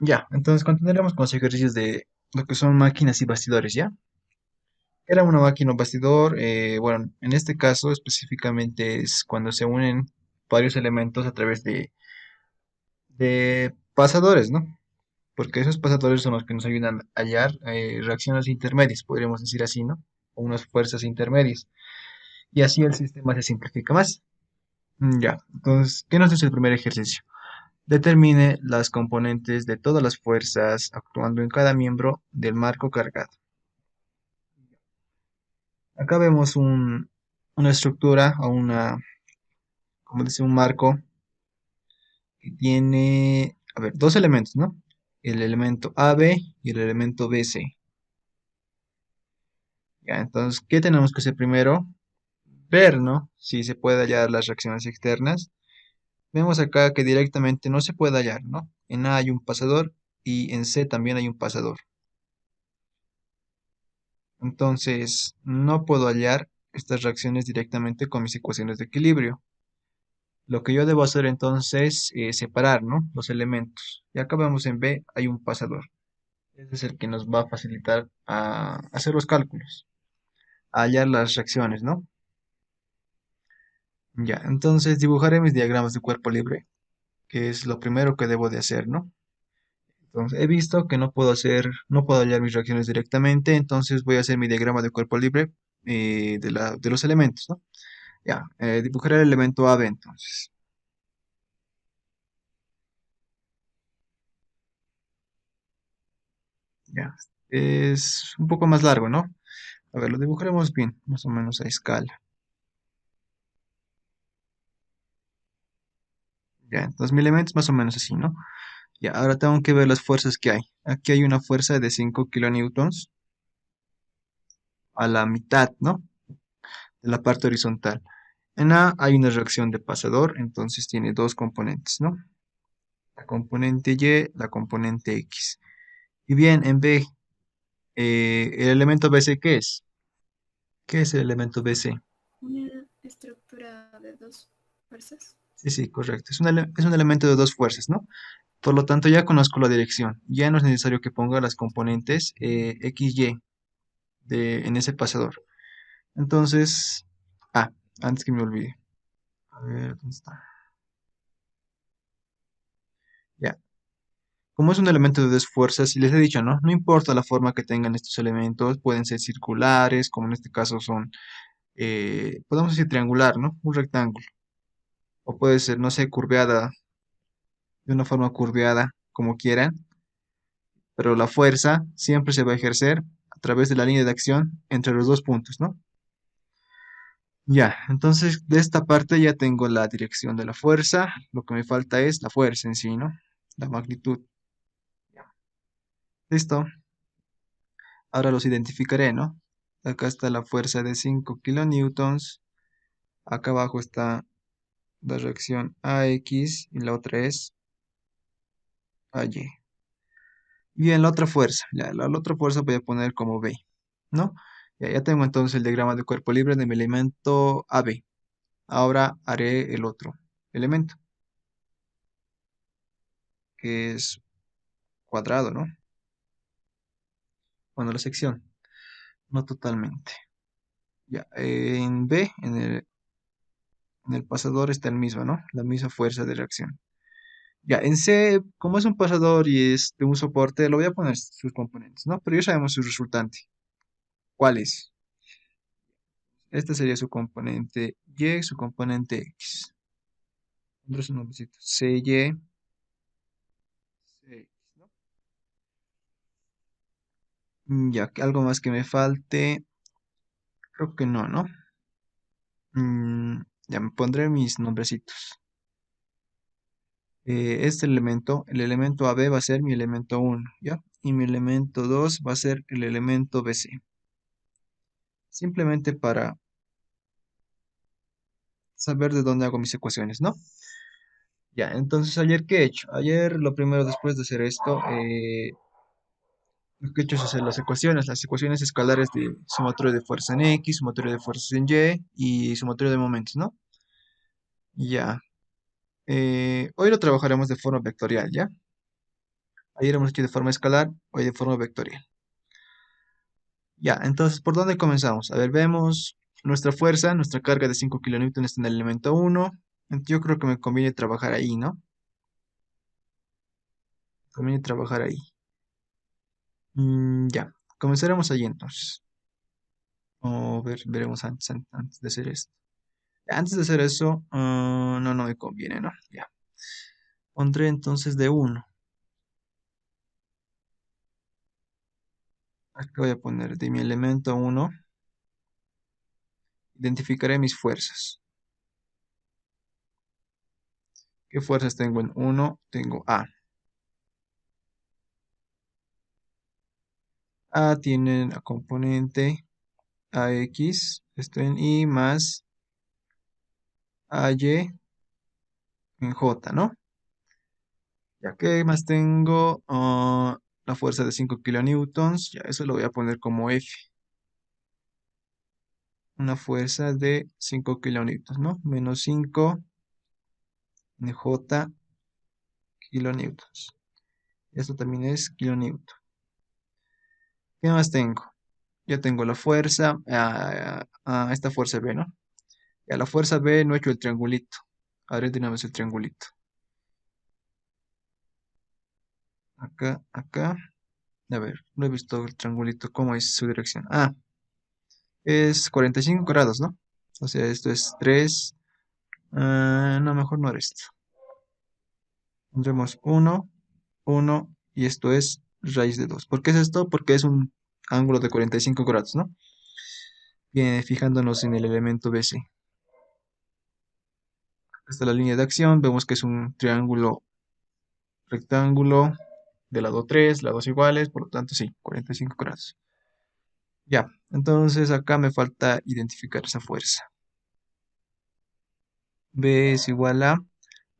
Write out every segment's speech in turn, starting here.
Ya, entonces continuaremos con los ejercicios de lo que son máquinas y bastidores, ¿ya? Era una máquina o bastidor, bueno, en este caso específicamente es cuando se unen varios elementos a través de pasadores, ¿no? Porque esos pasadores son los que nos ayudan a hallar reacciones intermedias, podríamos decir así, ¿no? O unas fuerzas intermedias. Y así el sistema se simplifica más. Ya, entonces, ¿qué nos dice el primer ejercicio? Determine las componentes de todas las fuerzas actuando en cada miembro del marco cargado. Acá vemos una estructura o como dice, un marco que tiene, a ver, dos elementos, ¿no? El elemento AB y el elemento BC. Ya, entonces, ¿qué tenemos que hacer primero? Ver, ¿no? Si se puede hallar las reacciones externas. Vemos acá que directamente no se puede hallar, ¿no? En A hay un pasador y en C también hay un pasador. Entonces, no puedo hallar estas reacciones directamente con mis ecuaciones de equilibrio. Lo que yo debo hacer entonces es separar, ¿no? Los elementos. Y acá vemos en B hay un pasador. Ese es el que nos va a facilitar a hacer los cálculos, a hallar las reacciones, ¿no? Ya, entonces dibujaré mis diagramas de cuerpo libre, que es lo primero que debo de hacer, ¿no? Entonces he visto que no puedo hallar mis reacciones directamente, entonces voy a hacer mi diagrama de cuerpo libre de los elementos, ¿no? Ya, dibujaré el elemento AB entonces. Ya, es un poco más largo, ¿no? A ver, lo dibujaremos bien, más o menos a escala. Ya, entonces mi elemento es más o menos así, ¿no? Ya, ahora tengo que ver las fuerzas que hay. Aquí hay una fuerza de 5 kilonewtons a la mitad, ¿no? De la parte horizontal. En A hay una reacción de pasador, entonces tiene dos componentes, ¿no? La componente Y, la componente X. Y bien, en B, el elemento BC, ¿qué es? ¿Qué es el elemento BC? Una estructura de dos fuerzas. Sí, sí, correcto. Es un elemento de dos fuerzas, ¿no? Por lo tanto, ya conozco la dirección. Ya no es necesario que ponga las componentes X, Y en ese pasador. Entonces, ah, antes que me olvide. A ver, ¿dónde está? Ya. Como es un elemento de dos fuerzas, y les he dicho, ¿no? No importa la forma que tengan estos elementos, pueden ser circulares, como en este caso son, podemos decir triangular, ¿no? Un rectángulo. O puede ser, no sé, curveada, de una forma curveada, como quieran, pero la fuerza siempre se va a ejercer a través de la línea de acción entre los dos puntos, ¿no? Ya, entonces de esta parte ya tengo la dirección de la fuerza, lo que me falta es la fuerza en sí, ¿no? La magnitud. Ya. Listo, ahora los identificaré, ¿no? Acá está la fuerza de 5 kilonewtons, acá abajo está la reacción AX y la otra es AY. Bien, la otra fuerza, ya, la otra fuerza voy a poner como B, ¿no? Ya tengo entonces el diagrama de cuerpo libre de mi elemento AB. Ahora haré el otro elemento, que es cuadrado, ¿no? Bueno, la sección, no totalmente. Ya, en B, en el pasador está el mismo, ¿no? La misma fuerza de reacción. Ya, en C, como es un pasador y es de un soporte, lo voy a poner sus componentes, ¿no? Pero ya sabemos su resultante. ¿Cuál es? Este sería su componente Y, su componente X. Pondré su nombrecito. CY, CX, ¿no? Ya, algo más que me falte. Creo que no, ¿no? Ya me pondré mis nombrecitos. Este elemento, el elemento AB va a ser mi elemento uno, ¿ya? Y mi elemento 2 va a ser el elemento BC. Simplemente para saber de dónde hago mis ecuaciones, ¿no? Ya, entonces ayer, ¿qué he hecho? Ayer, lo primero después de hacer esto, lo que he hecho es hacer las ecuaciones escalares de sumatorio de fuerza en X, sumatorio de fuerzas en Y y sumatorio de momentos, ¿no? Ya. Hoy lo trabajaremos de forma vectorial, ¿ya? Ayer hemos hecho de forma escalar, hoy de forma vectorial. Ya, entonces, ¿por dónde comenzamos? A ver, vemos nuestra fuerza, nuestra carga de 5 kilonewtons está en el elemento uno. Yo creo que me conviene trabajar ahí, ¿no? Conviene trabajar ahí. Ya, comenzaremos allí entonces. O veremos antes de hacer esto. Antes de hacer eso, no me conviene, ¿no? Ya. Pondré entonces de uno. Aquí voy a poner de mi elemento uno. Identificaré mis fuerzas. ¿Qué fuerzas tengo en uno? Tengo A. A tiene la componente AX, esto en I más AY en J, ¿no? Ya que más tengo la fuerza de 5 kilonewtons, ya eso lo voy a poner como F. Una fuerza de 5 kilonewtons, ¿no? Menos 5 en J kilonewtons. Esto también es kilonewton. ¿Qué más tengo? Ya tengo la fuerza, esta fuerza B, ¿no? Y a la fuerza B no he hecho el triangulito. Haré de una vez el triangulito. Acá, acá. A ver, no he visto el triangulito. ¿Cómo es su dirección? Ah, es 45 grados, ¿no? O sea, esto es 3. No, mejor no era esto. Pondremos 1, 1 y esto es raíz de 2. ¿Por qué es esto? Porque es un ángulo de 45 grados, ¿no? Bien, fijándonos en el elemento BC. Esta es la línea de acción. Vemos que es un triángulo rectángulo de lado 3, lados iguales, por lo tanto sí, 45 grados. Ya, entonces acá me falta identificar esa fuerza. B es igual a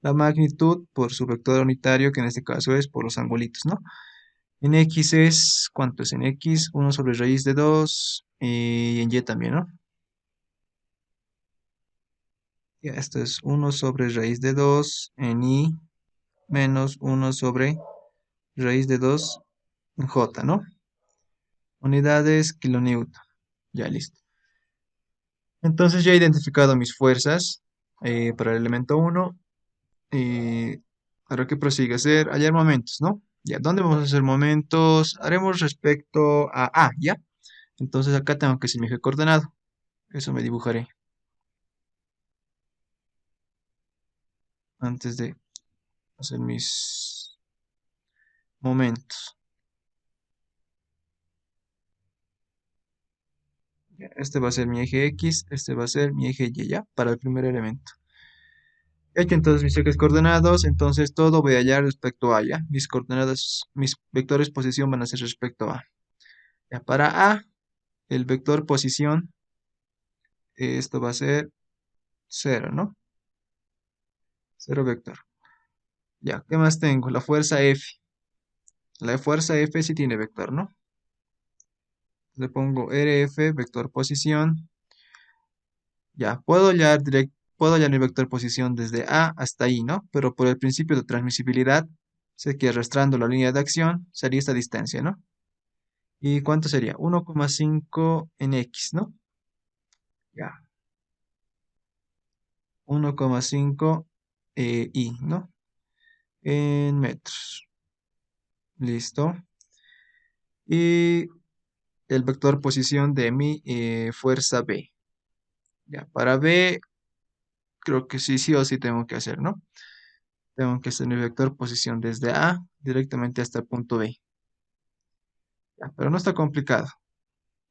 la magnitud por su vector unitario, que en este caso es por los angulitos, ¿no? En X es, ¿cuánto es en X? 1 sobre raíz de 2 y en Y también, ¿no? Ya, esto es 1 sobre raíz de 2 en Y menos 1 sobre raíz de 2 en J, ¿no? Unidades kilonewton. Ya, listo. Entonces ya he identificado mis fuerzas para el elemento uno. Y ahora que prosigue a hacer, hallar momentos, ¿no? Ya, ¿dónde vamos a hacer momentos? Haremos respecto a A, ¿ya? Entonces acá tengo que ser mi eje coordenado. Eso me dibujaré antes de hacer mis momentos. Ya, este va a ser mi eje X, este va a ser mi eje Y, ¿ya? Para el primer elemento. He hecho entonces mis ejes coordenados, entonces todo voy a hallar respecto a A, ¿ya? Mis coordenadas, mis vectores posición van a ser respecto a A. Ya, para A, el vector posición, esto va a ser 0, ¿no? Cero vector. Ya, ¿qué más tengo? La fuerza F. La fuerza F sí tiene vector, ¿no? Le pongo RF, vector posición. Ya, puedo hallar mi vector posición desde A hasta I, ¿no? Pero por el principio de transmisibilidad, sé que arrastrando la línea de acción sería esta distancia, ¿no? ¿Y cuánto sería? 1,5 en X, ¿no? Ya, 1,5 I, ¿no? En metros. Listo. Y el vector posición de mi fuerza B. Ya, para B, creo que sí o sí tengo que hacer, ¿no? Tengo que hacer mi vector posición desde A directamente hasta el punto B. Ya, pero no está complicado.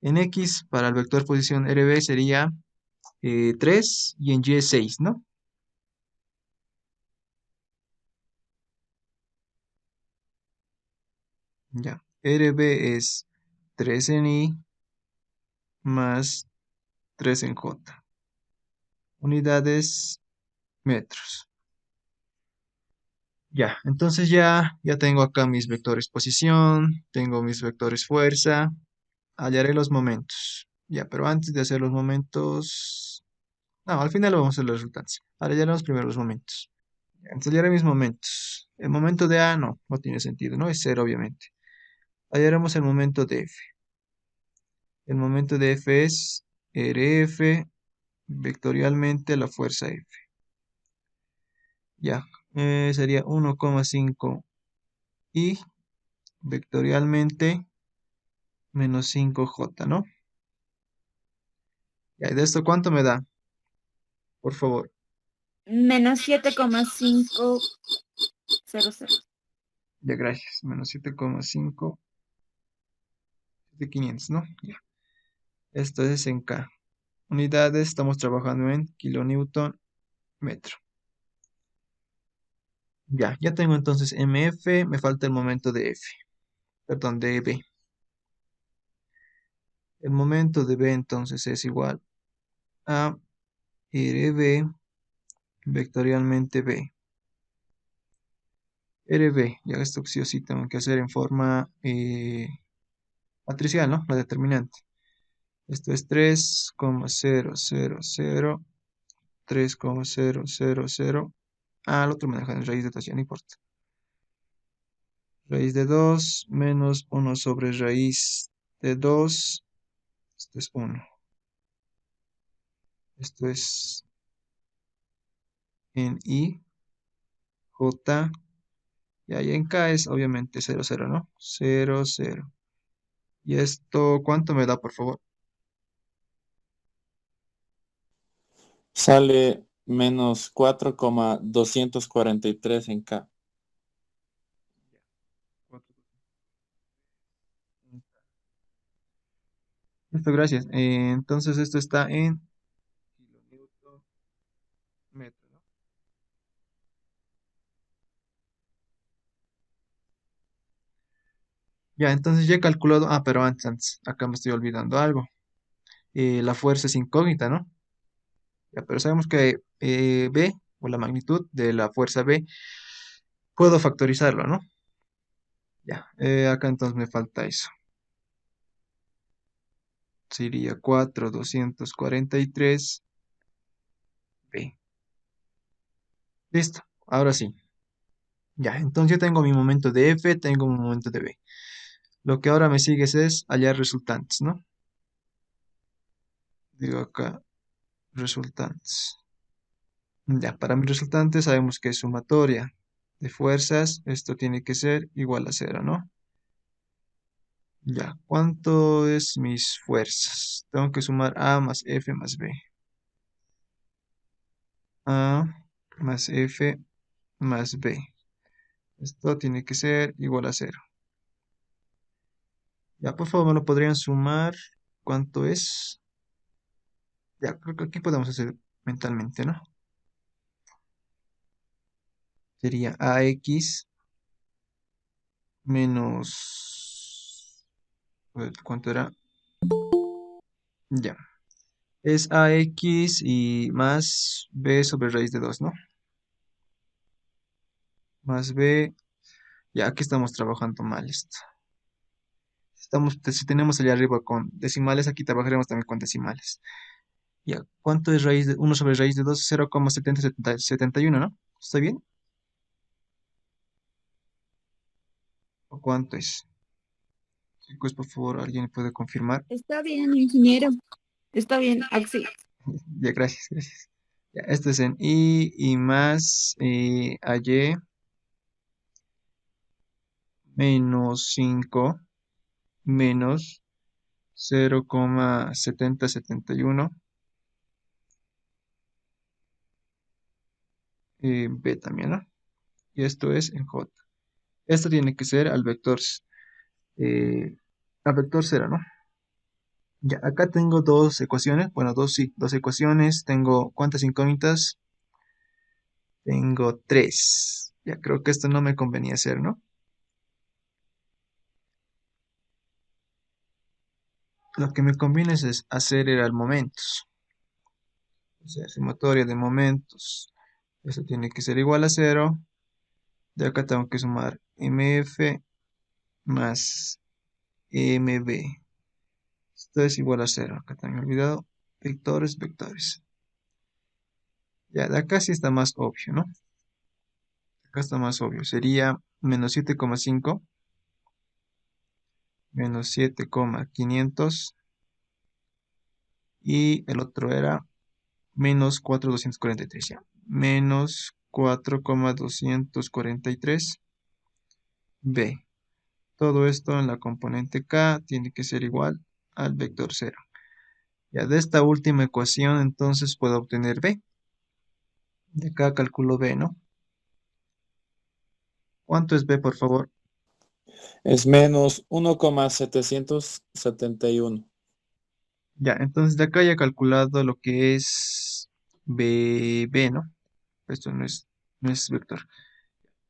En X, para el vector posición RB sería 3 y en Y 6, ¿no? Ya, RB es 3 en Y más 3 en J. Unidades metros. Ya, entonces ya tengo acá mis vectores posición, tengo mis vectores fuerza, hallaré los momentos. Ya, pero antes de hacer los momentos, no, al final vamos a hacer los resultados. Ahora hallaremos primero los momentos. Ya, entonces hallaré mis momentos. El momento de A no tiene sentido, ¿no? Es cero, obviamente. Hallaremos el momento de F. El momento de F es RF vectorialmente a la fuerza F. Ya, sería 1,5 y vectorialmente menos 5J, ¿no? Ya, ¿y de esto cuánto me da? Por favor. Menos 7,500. Ya, gracias. Menos 7,5 de 500, ¿no? Ya. Esto es en K. Unidades, estamos trabajando en kilonewton metro. Ya tengo entonces MF, me falta el momento de F, perdón, de B. El momento de B entonces es igual a RB vectorialmente B. RB, ya esto sí o sí tengo que hacer en forma matricial, ¿no? La determinante. Esto es 3,000, 3,000. Ah, el otro me deja en raíz de 2, ya no importa. Raíz de 2 menos 1 sobre raíz de 2. Esto es 1. Esto es en I, J, y ahí en K es obviamente 0,0, ¿no? 0,0. ¿Y esto cuánto me da, por favor? Sale menos 4,243 en K. Listo, gracias. Entonces esto está en kilonewton metro, ¿no? Ya, entonces ya he calculado. Ah, pero antes, acá me estoy olvidando algo. La fuerza es incógnita, ¿no? Ya, pero sabemos que B, o la magnitud de la fuerza B, puedo factorizarlo, ¿no? Ya, acá entonces me falta eso. Sería 4,243 B. Listo, ahora sí. Ya, entonces yo tengo mi momento de F, tengo mi momento de B. Lo que ahora me sigue es hallar resultantes, ¿no? Digo acá, resultantes. Ya, para mis resultantes sabemos que es sumatoria de fuerzas. Esto tiene que ser igual a cero, ¿no? Ya, ¿cuánto es mis fuerzas? Tengo que sumar A más F más B. A más F más B. Esto tiene que ser igual a cero. Ya, por favor, ¿me lo podrían sumar? ¿Cuánto es? Ya, creo que aquí podemos hacer mentalmente, ¿no? Sería AX menos... a ver, ¿cuánto era? Ya. Es AX y más B sobre raíz de 2, ¿no? Más B. Ya, aquí estamos trabajando mal esto. Si tenemos allá arriba con decimales, aquí trabajaremos también con decimales. Ya, ¿cuánto es raíz de 1 sobre raíz de 2? 0,7071, ¿no? ¿Está bien? ¿O cuánto es? Chicos, por favor, ¿alguien puede confirmar? Está bien, ingeniero. Está bien, Axel. Ya, gracias, gracias. Ya, esto es en I y más AY menos 5 menos 0,7071 B también, ¿no? Y esto es en J. Esto tiene que ser eh, al vector cero, ¿no? Ya, acá tengo dos ecuaciones, bueno, dos, sí, dos ecuaciones. Tengo, ¿cuántas incógnitas? Tengo tres. Ya, creo que esto no me convenía hacer, ¿no? Lo que me conviene es hacer era el momentos. O sea, sumatoria de momentos. Eso tiene que ser igual a cero. De acá tengo que sumar MF más MB. Esto es igual a cero. Acá también he olvidado. Vectores, vectores. Ya, de acá sí está más obvio, ¿no? Acá está más obvio. Sería menos 7,5 menos 7,500 y el otro era menos 4,243 ya. Menos 4,243 b. Todo esto en la componente k tiene que ser igual al vector cero. Ya de esta última ecuación entonces puedo obtener b. De acá calculo b, ¿no? ¿Cuánto es b, por favor? Es menos 1,771. Ya, entonces de acá ya he calculado lo que es b, ¿no? Esto no es vector.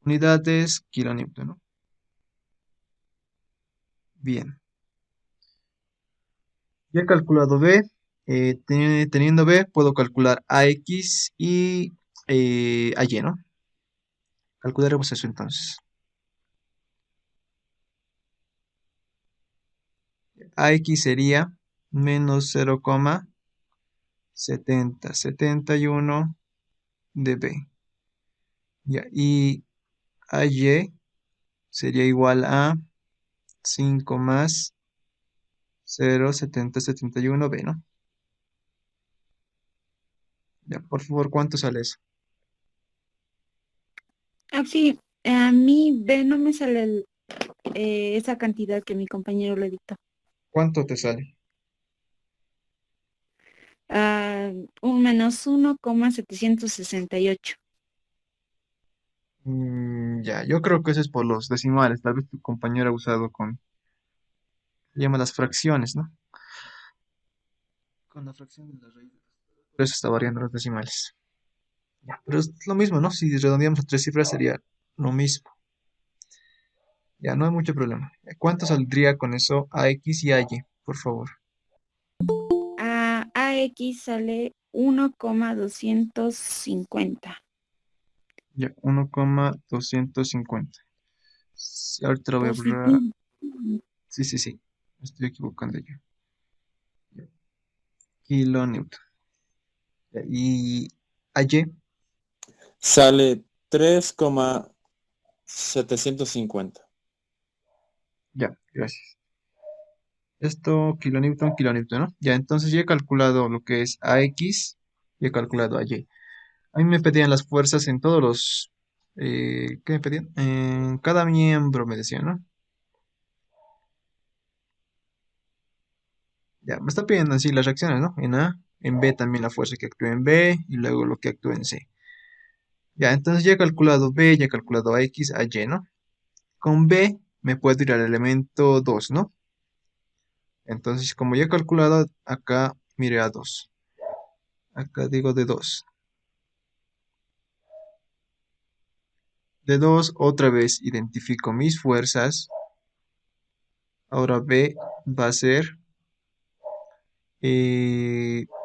Unidades kilonewton, ¿no? Bien. Ya he calculado b. Teniendo b, puedo calcular ax y ay, ¿no? Calcularemos eso entonces. Ax sería menos 0,7071 de b. Ya, y ay sería igual a 5 más 0,7071 b, ¿no? Ya, por favor, ¿cuánto sale eso? Axi, a mí B no me sale esa cantidad que mi compañero le dictó. ¿Cuánto te sale? Ah, un menos 1,768. Ya, yo creo que eso es por los decimales. Tal vez tu compañero ha usado se llama las fracciones, ¿no? Con la fracción de la raíz de dos. Por eso está variando los decimales. Ya, pero es lo mismo, ¿no? Si redondeamos a tres cifras sería lo mismo. Ya, no hay mucho problema. ¿Cuánto saldría con eso a X y a Y, por favor? A AX sale 1,250. Ya, 1,250. Sí, ahorita lo voy a borrar. Positivo. Sí, sí, sí. Me estoy equivocando yo. Ya, kilonewton. Ya, y a Y, Sale 3,750. ya, gracias. Esto, kilonewton, ¿no? Ya, entonces ya he calculado lo que es AX y he calculado a Y. A mí me pedían las fuerzas en todos los... ¿qué me pedían? En cada miembro me decían, ¿no? Ya, me está pidiendo así las reacciones, ¿no? En A, en B también la fuerza que actúa en B y luego lo que actúa en C. Ya, entonces ya he calculado B, ya he calculado a X, a Y, ¿no? Con B me puedo ir al elemento 2, ¿no? Entonces, como ya he calculado, acá mire a 2. Acá digo de 2. De 2 otra vez identifico mis fuerzas. Ahora B va a ser,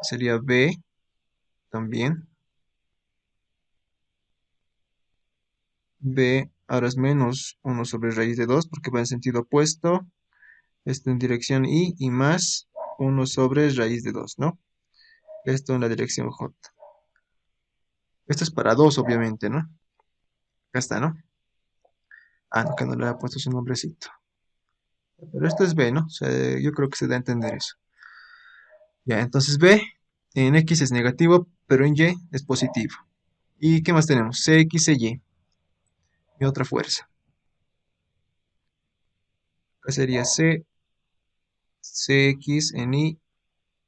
sería B también. B ahora es menos 1 sobre raíz de 2 porque va en sentido opuesto. Esto en dirección y más 1 sobre raíz de 2, ¿no? Esto en la dirección J. Esto es para 2, obviamente, ¿no? Acá está, ¿no? Ah, no, que no le había puesto su nombrecito. Pero esto es B, ¿no? O sea, yo creo que se da a entender eso. Ya, entonces B en X es negativo, pero en Y es positivo. ¿Y qué más tenemos? CX e Y. Y otra fuerza. Acá sería CX en Y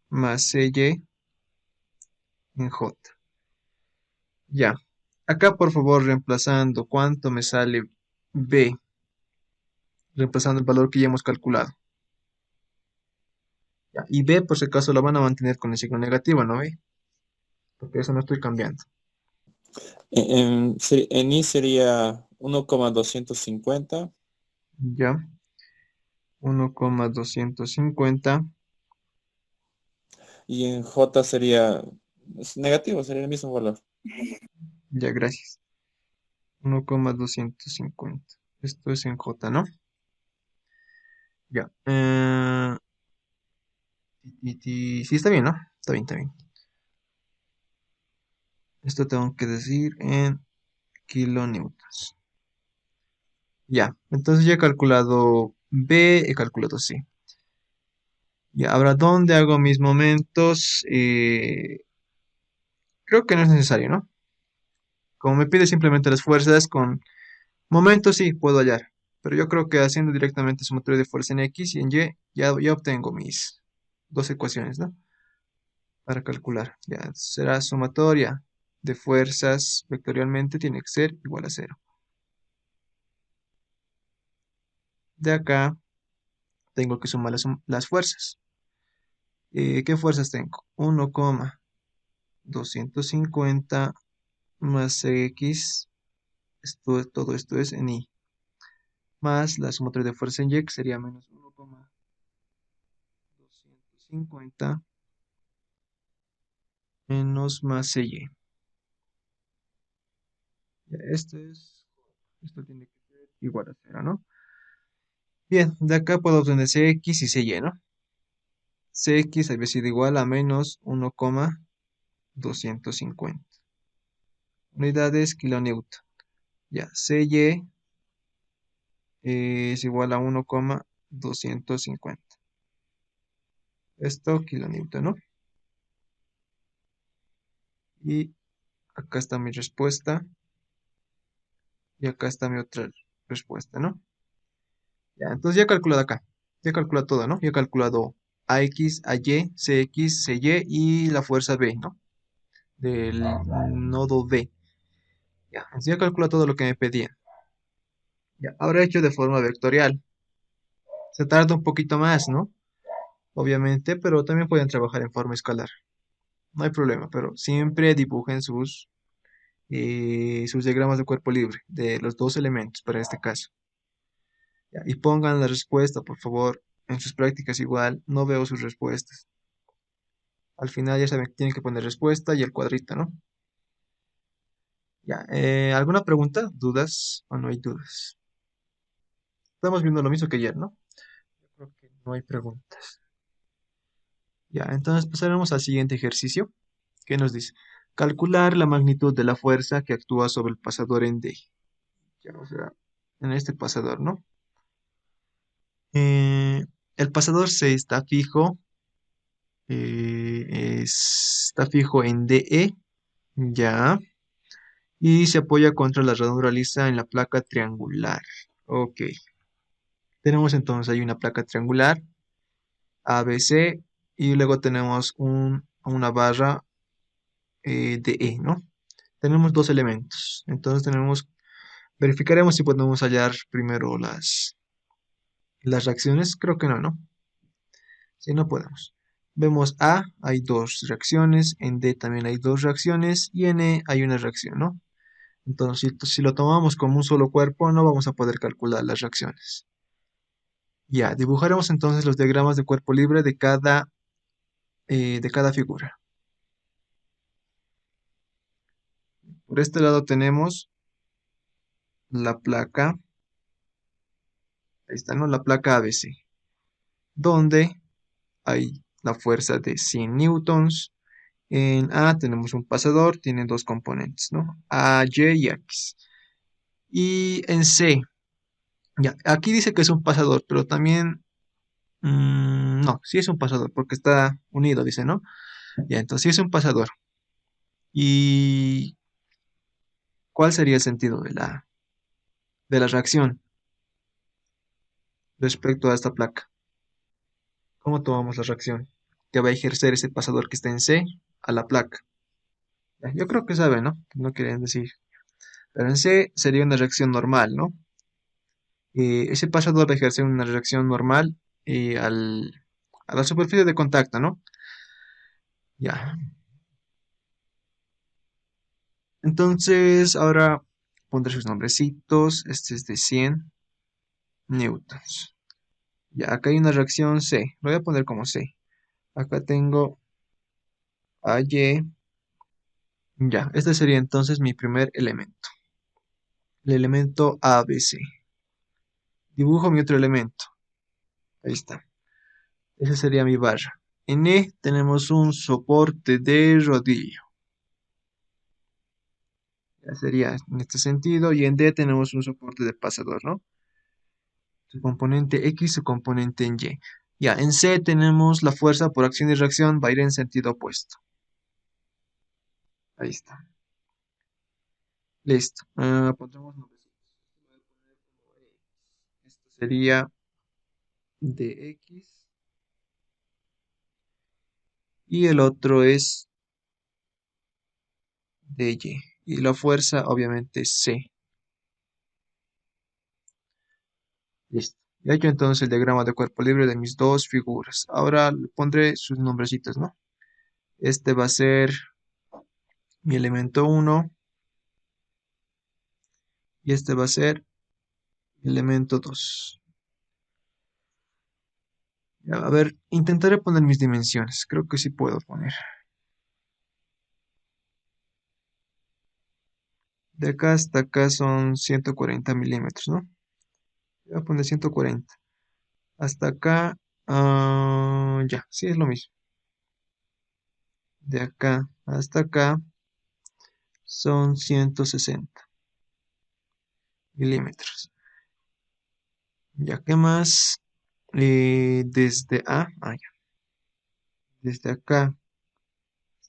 más CY en J. Ya. Acá, por favor, reemplazando cuánto me sale B, reemplazando el valor que ya hemos calculado. Ya, y B, por si acaso, la van a mantener con el signo negativo, ¿no ve? Porque eso no estoy cambiando. En I sería 1,250 Ya, 1,250. y en J es negativo, sería el mismo valor. Ya, gracias. 1,250. Esto es en J, ¿no? Ya. Sí, está bien, ¿no? Está bien, está bien. Esto tengo que decir en kilonewtons. Ya, entonces ya he calculado B, he calculado C. Ya, ahora, ¿dónde hago mis momentos? Creo que no es necesario, ¿no? Como me pide simplemente las fuerzas con momentos, sí, puedo hallar. Pero yo creo que haciendo directamente sumatoria de fuerza en X y en Y, ya obtengo mis dos ecuaciones, ¿no? Para calcular. Ya será sumatoria de fuerzas vectorialmente, tiene que ser igual a cero. De acá tengo que sumar las fuerzas. ¿Qué fuerzas tengo? 1,250 más X, todo esto es en Y, más la sumatoria de fuerza en Y, que sería menos 1,250 menos más Y. Ya, esto tiene que ser igual a cero, ¿no? Bien, de acá puedo obtener Cx y Cy, ¿no? Cx había sido igual a menos 1,250 unidades kilonewton. Ya, Cy es igual a 1,250. Esto kilonewton, ¿no? Y acá está mi respuesta. Y acá está mi otra respuesta, ¿no? Ya, entonces ya he calculado acá. Ya he calculado todo, ¿no? Ya he calculado AX, AY, CX, CY y la fuerza B, ¿no? Del nodo B. Ya, entonces ya he calculado todo lo que me pedían. Ya, ahora he hecho de forma vectorial. Se tarda un poquito más, ¿no? Obviamente, pero también pueden trabajar en forma escalar. No hay problema, pero siempre dibujen sus diagramas de cuerpo libre, de los dos elementos, para este caso. Ya, y pongan la respuesta, por favor, en sus prácticas igual. No veo sus respuestas. Al final ya saben que tienen que poner respuesta y el cuadrito, ¿no? Ya, ¿alguna pregunta? ¿Dudas? ¿O no hay dudas? Estamos viendo lo mismo que ayer, ¿no? Yo creo que no hay preguntas. Ya, entonces pasaremos al siguiente ejercicio. ¿Qué nos dice? Calcular la magnitud de la fuerza que actúa sobre el pasador en D. Ya, o sea, en este pasador, ¿no? Eh, el pasador C está fijo en DE, ya, y se apoya contra la ranura lisa en la placa triangular. Ok, tenemos entonces ahí una placa triangular ABC y luego tenemos una barra DE, ¿no? Tenemos dos elementos, entonces verificaremos si podemos hallar primero las reacciones. Creo que no, ¿no? Si no podemos. Vemos A, hay dos reacciones, en D también hay dos reacciones y en E hay una reacción, ¿no? Entonces, si lo tomamos como un solo cuerpo, no vamos a poder calcular las reacciones. Ya, dibujaremos entonces los diagramas de cuerpo libre de cada figura. Por este lado tenemos la placa, ahí está, ¿no? La placa ABC, donde hay la fuerza de 100 newtons. En A tenemos un pasador, tiene dos componentes, ¿no? A, Y y X. Y en C, ya, aquí dice que es un pasador, pero también, no, sí es un pasador, porque está unido, dice, ¿no? Ya, entonces sí es un pasador. ¿Y cuál sería el sentido de la reacción respecto a esta placa? ¿Cómo tomamos la reacción que va a ejercer ese pasador que está en C a la placa? Ya, yo creo que saben, ¿no? No quieren decir. Pero en C sería una reacción normal, ¿no? Ese pasador va a ejercer una reacción normal a la superficie de contacto, ¿no? Ya. Entonces, ahora pondré sus nombrecitos. Este es de 100 newtons. Ya, acá hay una reacción C. Lo voy a poner como C. Acá tengo AY. Ya, este sería entonces mi primer elemento. El elemento ABC. Dibujo mi otro elemento. Ahí está. Ese sería mi barra. En E tenemos un soporte de rodillo. Ya sería en este sentido. Y en D tenemos un soporte de pasador, ¿no? Su componente X, su componente en Y. Ya, en C tenemos la fuerza por acción y reacción, va a ir en sentido opuesto. Ahí está. Listo. Pondremos nombrecitos. Esto sería dx y el otro es dy. Y la fuerza, obviamente, C. Listo. Ya he hecho entonces el diagrama de cuerpo libre de mis dos figuras. Ahora le pondré sus nombrecitos, ¿no? Este va a ser mi elemento 1 y este va a ser mi elemento 2. Ya, a ver, intentaré poner mis dimensiones. Creo que sí puedo poner. De acá hasta acá son 140 milímetros, ¿no? Voy a poner 140. Hasta acá, ya, sí es lo mismo. De acá hasta acá son 160 milímetros. Ya, ¿qué más? Ya, desde acá,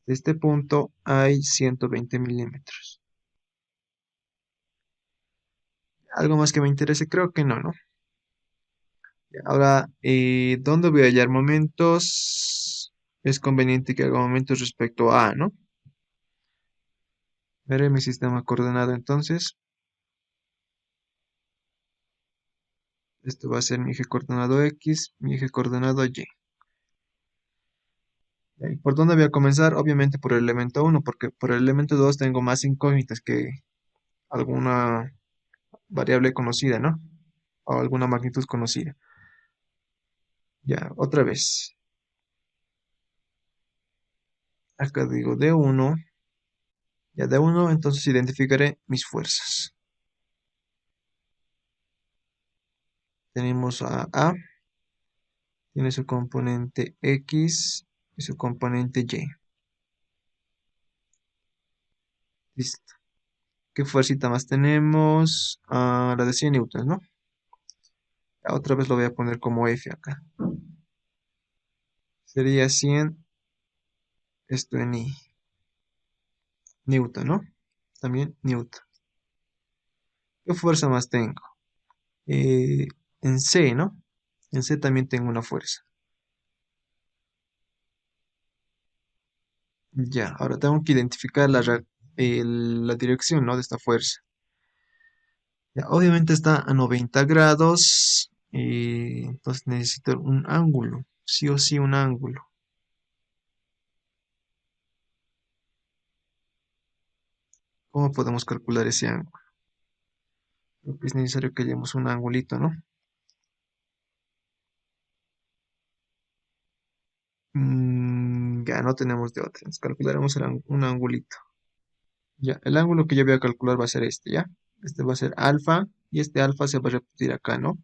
de este punto hay 120 milímetros. ¿Algo más que me interese? Creo que no, ¿no? Ya, ahora, ¿dónde voy a hallar momentos? Es conveniente que haga momentos respecto a A, ¿no? Veré mi sistema coordenado entonces. Esto va a ser mi eje coordenado X, mi eje coordenado Y. ¿Y por dónde voy a comenzar? Obviamente por el elemento 1, porque por el elemento 2 tengo más incógnitas que alguna variable conocida, ¿no? O alguna magnitud conocida. Ya, otra vez. Acá digo D1. Ya D1, entonces identificaré mis fuerzas. Tenemos a tiene su componente X y su componente Y. Listo. ¿Qué fuercita más tenemos? La de 100 newtons, ¿no? Ya, otra vez lo voy a poner como F acá. Sería 100, esto en I. Newton, ¿no? También Newton. ¿Qué fuerza más tengo? Eh, en C, ¿no? En C también tengo una fuerza. Ya, ahora tengo que identificar la dirección, ¿no? De esta fuerza. Ya, obviamente está a 90 grados. Entonces necesito un ángulo. Sí o sí un ángulo. ¿Cómo podemos calcular ese ángulo? Creo que es necesario que hallemos un angulito, ¿no? Ya no tenemos de otra. Nos calcularemos un angulito. Ya, el ángulo que yo voy a calcular va a ser este, ¿ya? Este va a ser alfa y este alfa se va a repetir acá, ¿no?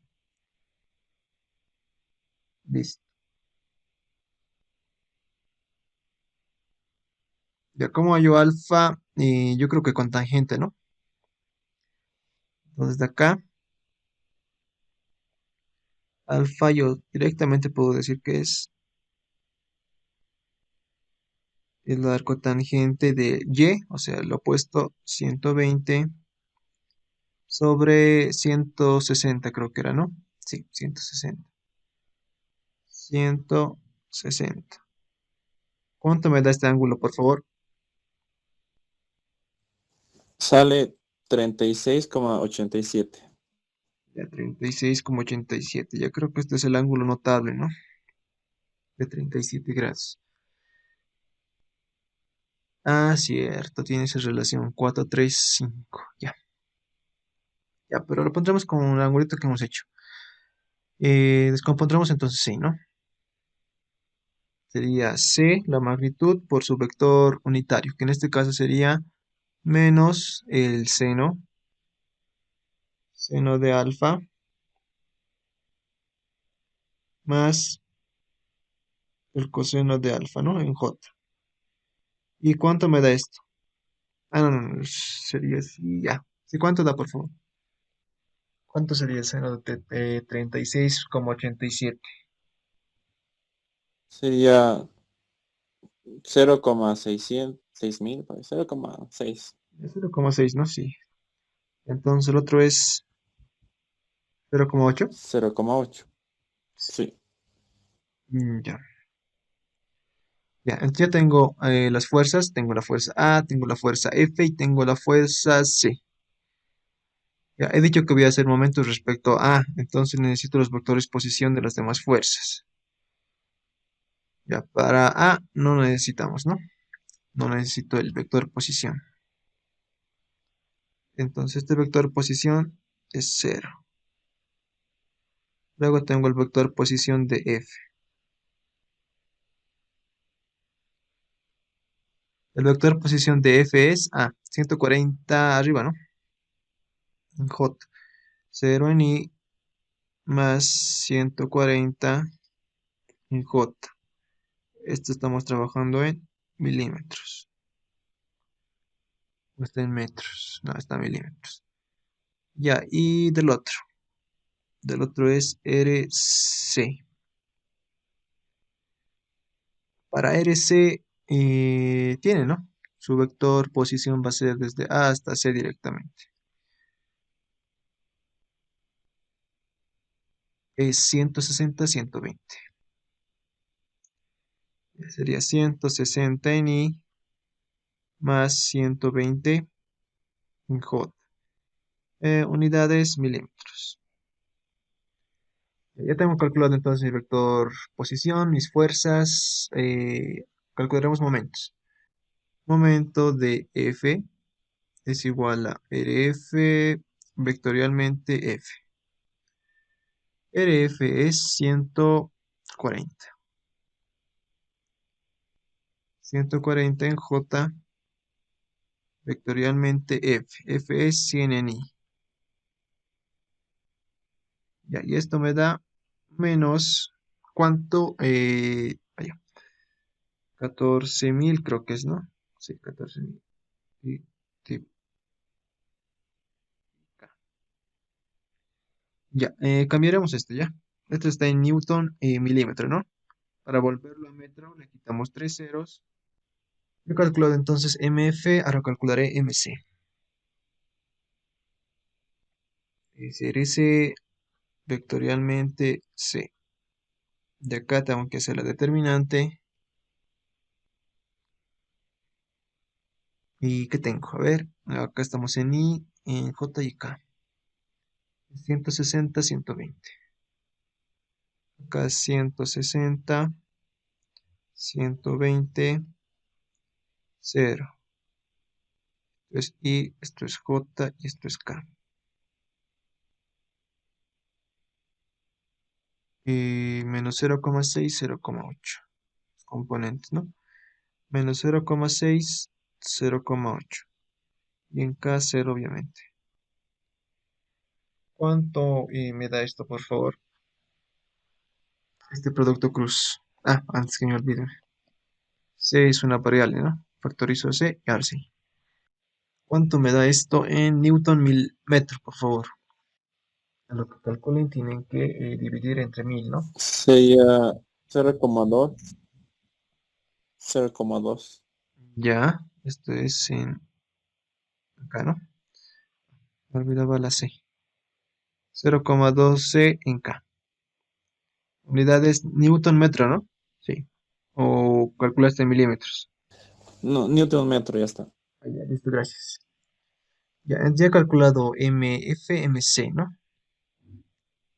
Listo. Ya como hallo alfa, yo creo que con tangente, ¿no? Entonces de acá, alfa yo directamente puedo decir que es el arco tangente de y, o sea, el opuesto 120 sobre 160 creo que era, ¿no? Sí, 160. 160. ¿Cuánto me da este ángulo, por favor? Sale 36,87. Ya 36,87. Ya creo que este es el ángulo notable, ¿no? De 37 grados. Ah, cierto, tiene esa relación 435. Ya, ya, pero lo pondremos con un angulito que hemos hecho. Descompondremos entonces C, ¿no? Sería C, la magnitud, por su vector unitario, que en este caso sería menos el seno de alfa, más el coseno de alfa, ¿no? En J. ¿Y cuánto me da esto? Ah, no, no, no, sería así, ya. ¿Sí, cuánto da, por favor? ¿Cuánto sería el seno de 36,87? Sería 0,600, 6.000, pues, 0,6, Es 0,6, ¿no? Sí. Entonces el otro es 0,8. 0,8. Sí. Ya. Ya, entonces ya tengo las fuerzas. Tengo la fuerza A, tengo la fuerza F y tengo la fuerza C. Ya, he dicho que voy a hacer momentos respecto a A, entonces necesito los vectores posición de las demás fuerzas. Ya, para A no necesitamos, ¿no? No necesito el vector posición. Entonces este vector posición es 0. Luego tengo el vector posición de F. El vector posición de F es 140 arriba, ¿no? En J. 0 en I más 140 en J. Esto estamos trabajando en milímetros. No está en metros. No, está en milímetros. Ya, y del otro. Del otro es RC. Para RC tiene, ¿no? Su vector posición va a ser desde A hasta C directamente. Es 160, 120. Sería 160 en I más 120 en J. Unidades milímetros. Ya tengo calculado entonces mi vector posición, mis fuerzas. Calcularemos momentos. Momento de F es igual a RF vectorialmente F. RF es 140. 140 en J vectorialmente F. F es 100 en I. Ya, y esto me da menos, ¿cuánto? Vaya, 14.000 creo que es, ¿no? Sí, 14.000. Y, sí, ya, cambiaremos esto, ¿ya? Esto está en Newton y milímetro, ¿no? Para volverlo a metro le quitamos tres ceros. He calculado entonces MF, ahora calcularé MC. Es decir, S vectorialmente C. De acá tengo que hacer la determinante. ¿Y qué tengo? A ver, acá estamos en I, en J y K. 160, 120. Acá 160, 120, 0. Esto es I, esto es J y esto es K. Y menos 0,6, 0,8. Componentes, ¿no? Menos 0,6, 0,8. Y en K 0, obviamente. ¿Cuánto me da esto, por favor? Este producto cruz. Antes que me olvide. C es una variable, ¿no? Factorizo C y ahora sí. ¿Cuánto me da esto en Newton mil metro, por favor? A lo que calculen tienen que dividir entre 1000, ¿no? Sería 0,2, 0,2. Ya, esto es en acá, ¿no? Me olvidaba la C. 0,2 C en K. Unidades Newton metro, ¿no? Sí. O calculaste en milímetros. No, Newton metro, ya está. Ya, listo, gracias. Ya he calculado MF, MC, ¿no?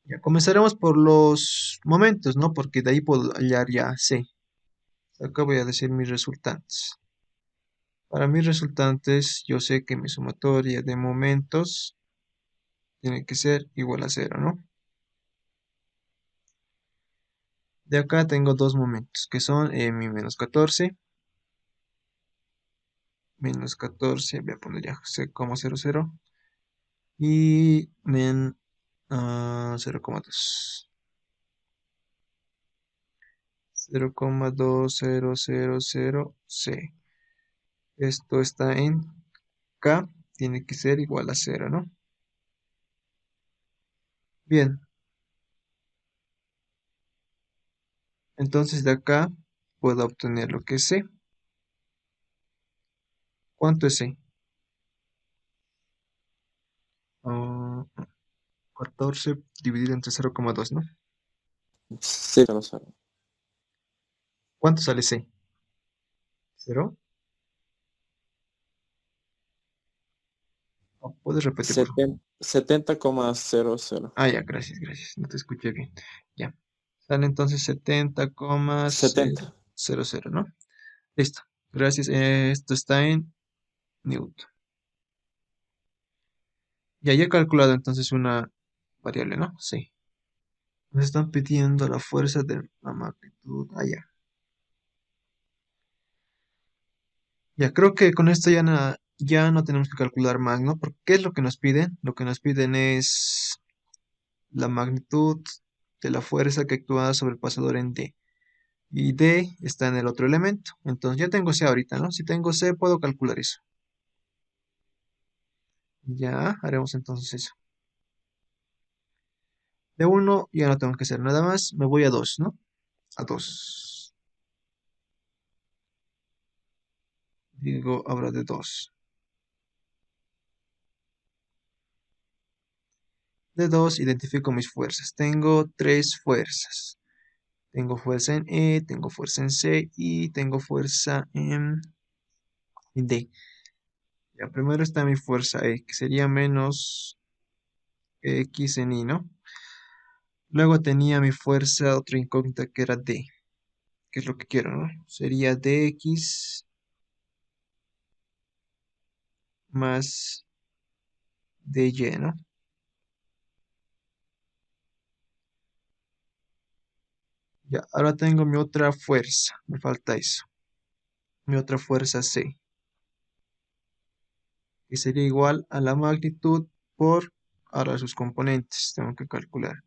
Ya comenzaremos por los momentos, ¿no? Porque de ahí puedo hallar ya C. Acá voy a decir mis resultantes. Para mis resultantes, yo sé que mi sumatoria de momentos tiene que ser igual a cero, ¿no? De acá tengo dos momentos, que son mi menos 14, voy a poner ya C como 00, y men 0,2. 0,2000 C. Esto está en K tiene que ser igual a cero, ¿no? Bien, entonces de acá puedo obtener lo que es C. ¿Cuánto es C? Ah, 14 dividido entre 0,2, ¿no? Sí, cero, cero. ¿Cuánto sale C? ¿Cero? ¿Puedes repetir, por favor? 70,00. Ah, ya, gracias, gracias. No te escuché bien. Ya. Sale entonces 70,000, 70. ¿no? Listo. Gracias. Esto está en Newton. Ya, ya he calculado entonces una variable, ¿no? Sí. Nos están pidiendo la fuerza de la magnitud. Ah, ya. Ya, creo que con esto ya no tenemos que calcular más, ¿no? Porque ¿qué es lo que nos piden? Lo que nos piden es la magnitud de la fuerza que actúa sobre el pasador en D. Y D está en el otro elemento. Entonces ya tengo C ahorita, ¿no? Si tengo C, puedo calcular eso. Ya, haremos entonces eso. De uno ya no tengo que hacer nada más. Me voy a 2, ¿no? A 2. Digo ahora de 2. De 2 identifico mis fuerzas. Tengo tres fuerzas. Tengo fuerza en E, tengo fuerza en C y tengo fuerza en D. Ya, primero está mi fuerza E, que sería menos X en Y, ¿no? Luego tenía mi fuerza, otra incógnita que era D, que es lo que quiero, ¿no? Sería dx más dy, ¿no? Ya, ahora tengo mi otra fuerza, me falta eso. Mi otra fuerza C, que sería igual a la magnitud por ahora sus componentes, tengo que calcular.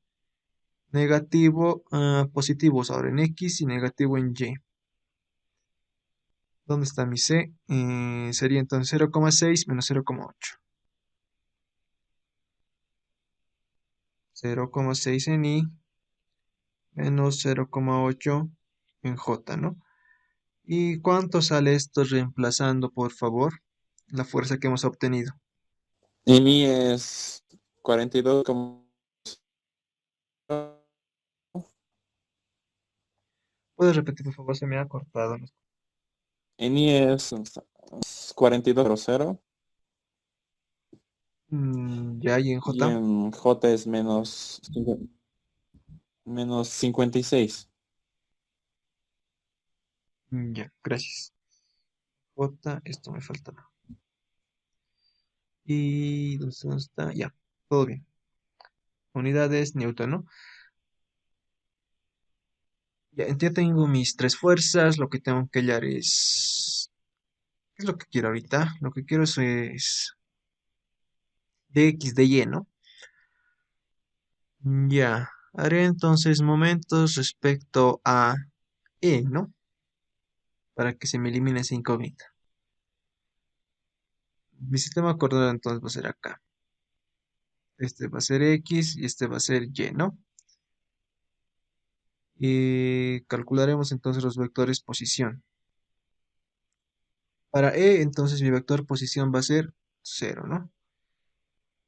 Negativo, positivos ahora en X y negativo en Y. ¿Dónde está mi C? Sería entonces 0,6 menos 0,8. 0,6 en Y menos 0,8 en J, ¿no? ¿Y cuánto sale esto reemplazando, por favor, la fuerza que hemos obtenido? En I es 42. ¿Puedes repetir, por favor? Se me ha cortado. ¿No? En I es 42,00. Ya, y en Y J. en J es menos 56. Ya, gracias. J, esto me falta. ¿Y dónde está? Ya, todo bien. Unidades Newton, ¿no? Ya tengo mis tres fuerzas. Lo que tengo que hallar es... ¿Qué es lo que quiero ahorita? Lo que quiero es dx de y, ¿no? Ya, haré entonces momentos respecto a e, ¿no? Para que se me elimine esa incógnita. Mi sistema coordenado entonces va a ser acá. Este va a ser X y este va a ser Y, ¿no? Y calcularemos entonces los vectores posición. Para E, entonces mi vector posición va a ser 0, ¿no?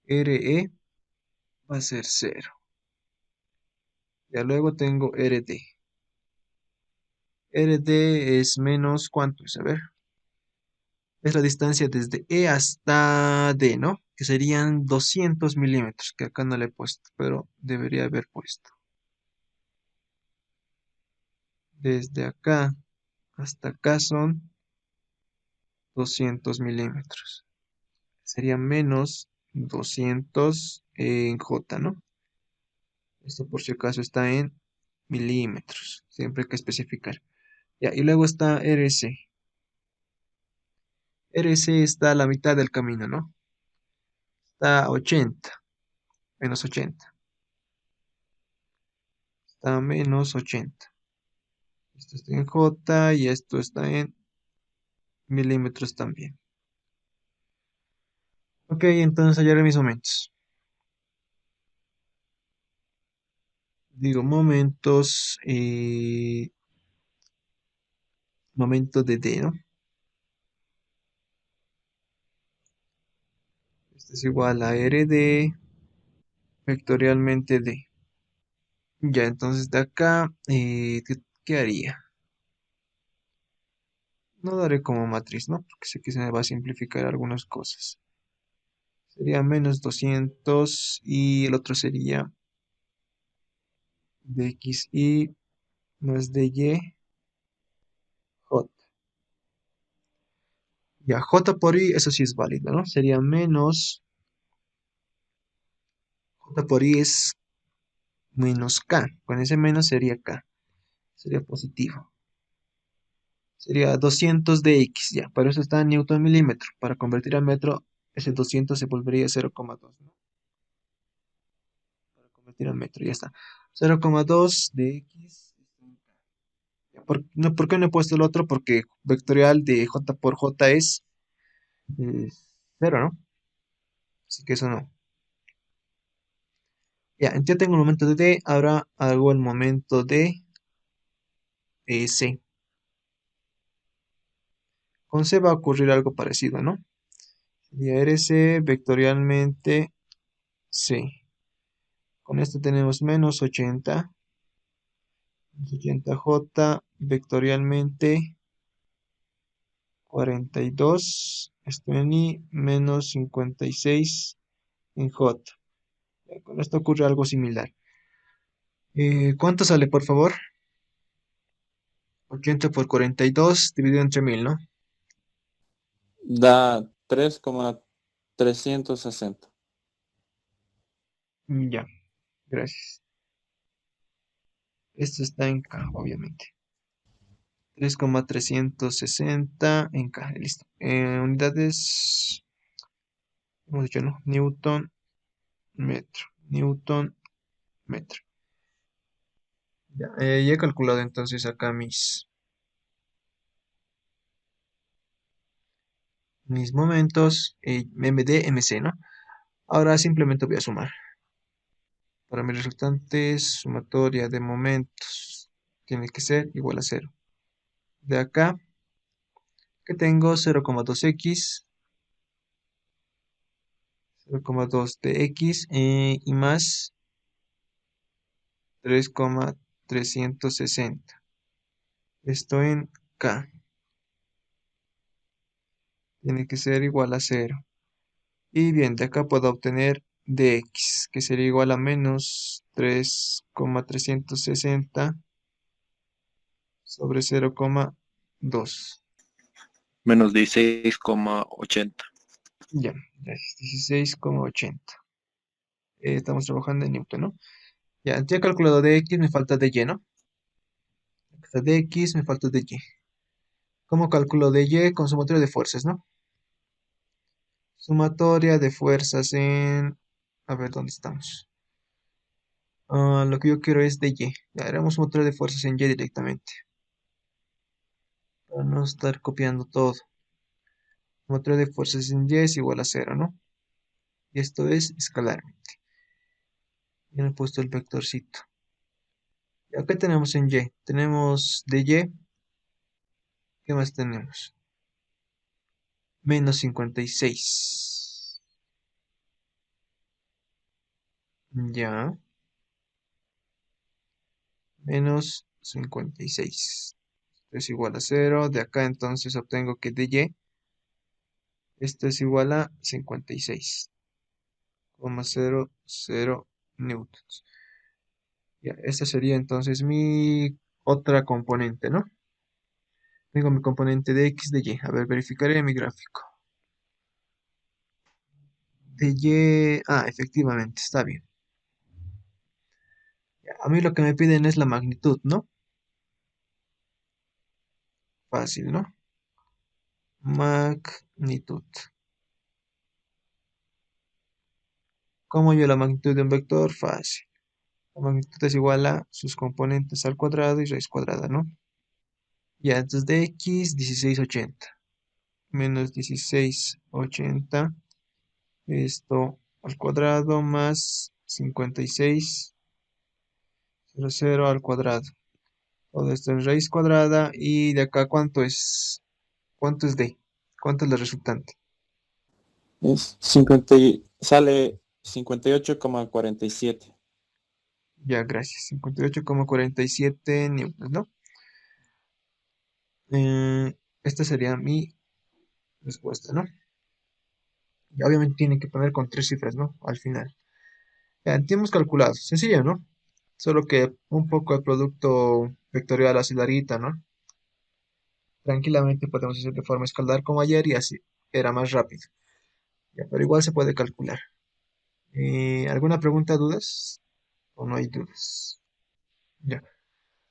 RE va a ser 0. Ya luego tengo RD. RD es menos, ¿cuánto es? A ver. Es la distancia desde E hasta D, ¿no? Que serían 200 milímetros, que acá no le he puesto, pero debería haber puesto. Desde acá hasta acá son 200 milímetros. Sería menos 200 en J, ¿no? Esto por si acaso está en milímetros. Siempre hay que especificar. Ya, y luego está RC. RC está a la mitad del camino, ¿no? Está a 80, menos 80. Está a menos 80. Esto está en J y esto está en milímetros también. Ok, entonces hallaré mis momentos. Digo momentos, momento de D, ¿no? Esto es igual a RD vectorialmente D. Ya, entonces de acá, ¿qué haría? No daré como matriz, ¿no? Porque sé que se me va a simplificar algunas cosas. Sería menos 200 y el otro sería dxy más dy j. Ya, j por i, eso sí es válido, ¿no? Sería menos, j por i es menos k. Con ese menos sería k. Sería positivo. Sería 200 dx, ya. Pero eso está en newton milímetro. Para convertir a metro, ese 200 se volvería 0,2, ¿no? Para convertir a metro, ya está. 0,2 dx. ¿Por qué no he puesto el otro? Porque vectorial de j por j es eh, 0, ¿no? Así que eso no. Ya tengo el momento de D, ahora hago el momento de C. Con C va a ocurrir algo parecido, ¿no? Sería RC vectorialmente C. Con esto tenemos menos 80, menos 80J vectorialmente 42, esto en I, menos 56 en J. Ya, con esto ocurre algo similar. ¿Cuánto sale, por favor? 80 por 42 dividido entre 1000, ¿no? Da 3,360. Ya, gracias. Esto está en K, obviamente. 3,360 en K, listo. Unidades, hemos dicho, ¿no? Newton, metro. Newton, metro. Ya he calculado entonces acá mis momentos, MD, MC, ¿no? Ahora simplemente voy a sumar. Para mis resultantes, sumatoria de momentos tiene que ser igual a cero. De acá, que tengo 0,2x, 0,2 de x y más 3,360. Esto en K. Tiene que ser igual a cero. Y bien, de acá puedo obtener dx, que sería igual a menos 3,360 sobre 0,2. Menos 16,80. Ya, gracias. 16,80. Estamos trabajando en Newton, ¿no? Ya he calculado dx, me falta dy, ¿no? Está dx, me falta dy. ¿Cómo calculo dy? Con sumatoria de fuerzas, ¿no? Sumatoria de fuerzas en... A ver, ¿dónde estamos? Lo que yo quiero es dy. Ya haremos sumatoria de fuerzas en y directamente. Para no estar copiando todo. Sumatoria de fuerzas en y es igual a cero, ¿no? Y esto es escalar. Ya le he puesto el vectorcito. ¿Y acá tenemos en y? Tenemos dy. ¿Qué más tenemos? Menos 56. Ya. Menos 56. Esto es igual a cero. De acá entonces obtengo que dy, esto es igual a 56,00 newtons. Ya, esta sería entonces mi otra componente, ¿no? Tengo mi componente de x de y. A ver, verificaré mi gráfico. De y, efectivamente, está bien. Ya, a mí lo que me piden es la magnitud, ¿no? Fácil, ¿no? Magnitud. ¿Cómo yo la magnitud de un vector? Fácil. La magnitud es igual a sus componentes al cuadrado y raíz cuadrada, ¿no? Ya, entonces de x, 1680. Menos 1680 Esto al cuadrado más 56,00 al cuadrado. Todo esto es raíz cuadrada y de acá ¿cuánto es? ¿Cuánto es D? ¿Cuánto es la resultante? Es 50 sale 58,47. Ya, gracias. 58,47 newtons, ¿no? Esta sería mi respuesta, ¿no? Y obviamente tienen que poner con 3 cifras, ¿no? Al final. Ya, hemos calculado. Sencillo, ¿no? Solo que un poco el producto vectorial así larguita, ¿no? Tranquilamente podemos hacer de forma escalar como ayer y así era más rápido. Ya, pero igual se puede calcular. ¿Alguna pregunta, dudas? ¿O no hay dudas? Ya,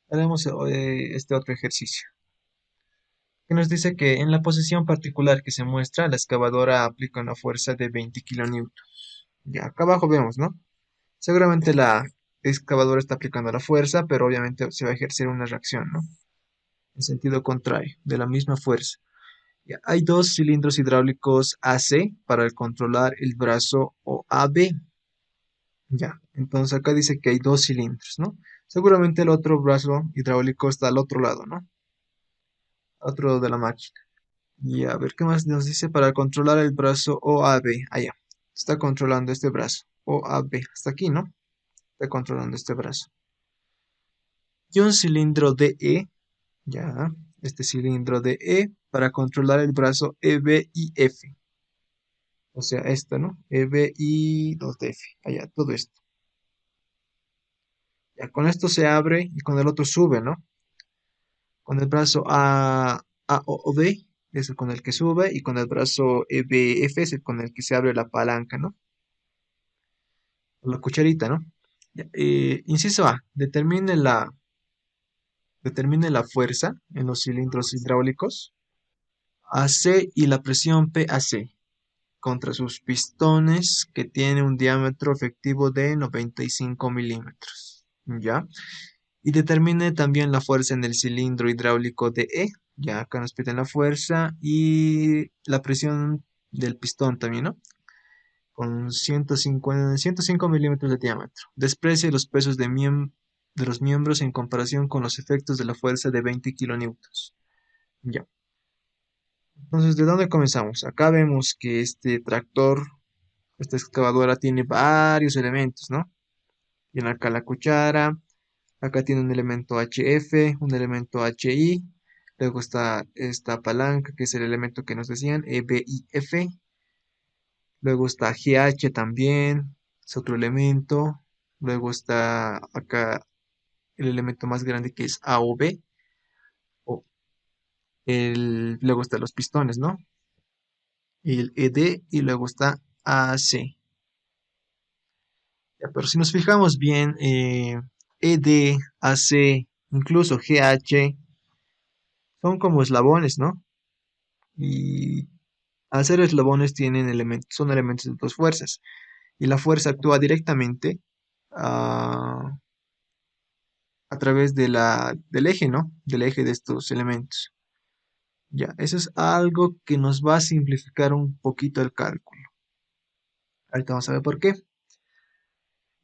haremos este otro ejercicio, que nos dice que en la posición particular que se muestra, la excavadora aplica una fuerza de 20 kilonewtons. Ya, acá abajo vemos, ¿no? Seguramente la excavadora está aplicando la fuerza, pero obviamente se va a ejercer una reacción, ¿no? En sentido contrario, de la misma fuerza. Ya, hay dos cilindros hidráulicos AC para controlar el brazo o AB. Ya, entonces acá dice que hay dos cilindros, ¿no? Seguramente el otro brazo hidráulico está al otro lado, ¿no? Al otro lado de la máquina. Y a ver qué más nos dice para controlar el brazo OAB. Allá. Está controlando este brazo. OAB. Hasta aquí, ¿no? Está controlando este brazo. Y un cilindro DE. Ya. Este cilindro DE para controlar el brazo EB y F. O sea, esto, ¿no? EB y los DF. Allá, todo esto. Ya, con esto se abre y con el otro sube, ¿no? Con el brazo AOD es el con el que sube y con el brazo EBF es el con el que se abre la palanca, ¿no? O la cucharita, ¿no? Ya, inciso A, determine la fuerza en los cilindros hidráulicos AC y la presión PAC contra sus pistones que tiene un diámetro efectivo de 95 milímetros. ¿Ya? Y determine también la fuerza en el cilindro hidráulico de E. Ya acá nos piden la fuerza y la presión del pistón también, ¿no? Con 105 milímetros de diámetro. Desprecie los pesos de los miembros en comparación con los efectos de la fuerza de 20 kilonewtons. Ya. Entonces, ¿de dónde comenzamos? Acá vemos que este tractor, esta excavadora tiene varios elementos, ¿no? Tiene acá la cuchara, acá tiene un elemento HF, un elemento HI, luego está esta palanca que es el elemento que nos decían, EBIF, luego está GH también, es otro elemento, luego está acá el elemento más grande que es AOB, luego están los pistones, ¿no? El ED y luego está AC. Ya, pero si nos fijamos bien, ED, AC, incluso GH, son como eslabones, ¿no? Y al ser eslabones tienen elementos, son elementos de dos fuerzas. Y la fuerza actúa directamente a, a través del eje, ¿no? Del eje de estos elementos. Ya, eso es algo que nos va a simplificar un poquito el cálculo. Ahorita vamos a ver por qué.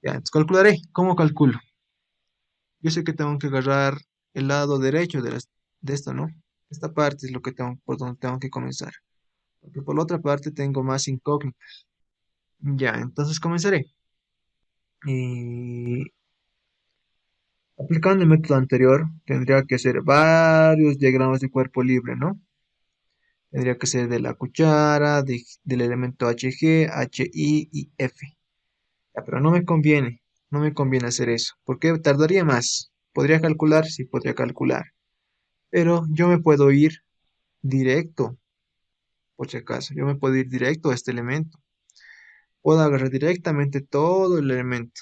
Ya, entonces calcularé. ¿Cómo calculo? Yo sé que tengo que agarrar el lado derecho de esto, ¿no? Esta parte es lo que tengo, por donde tengo que comenzar. Porque por la otra parte tengo más incógnitas. Ya, entonces comenzaré. Y aplicando el método anterior, tendría que hacer varios diagramas de cuerpo libre, ¿no? Tendría que ser de la cuchara, del elemento HG, HI y F. Ya, pero no me conviene hacer eso, porque tardaría más. ¿Podría calcular? Sí, podría calcular. Pero yo me puedo ir directo, por si acaso, yo me puedo ir directo a este elemento. Puedo agarrar directamente todo el elemento.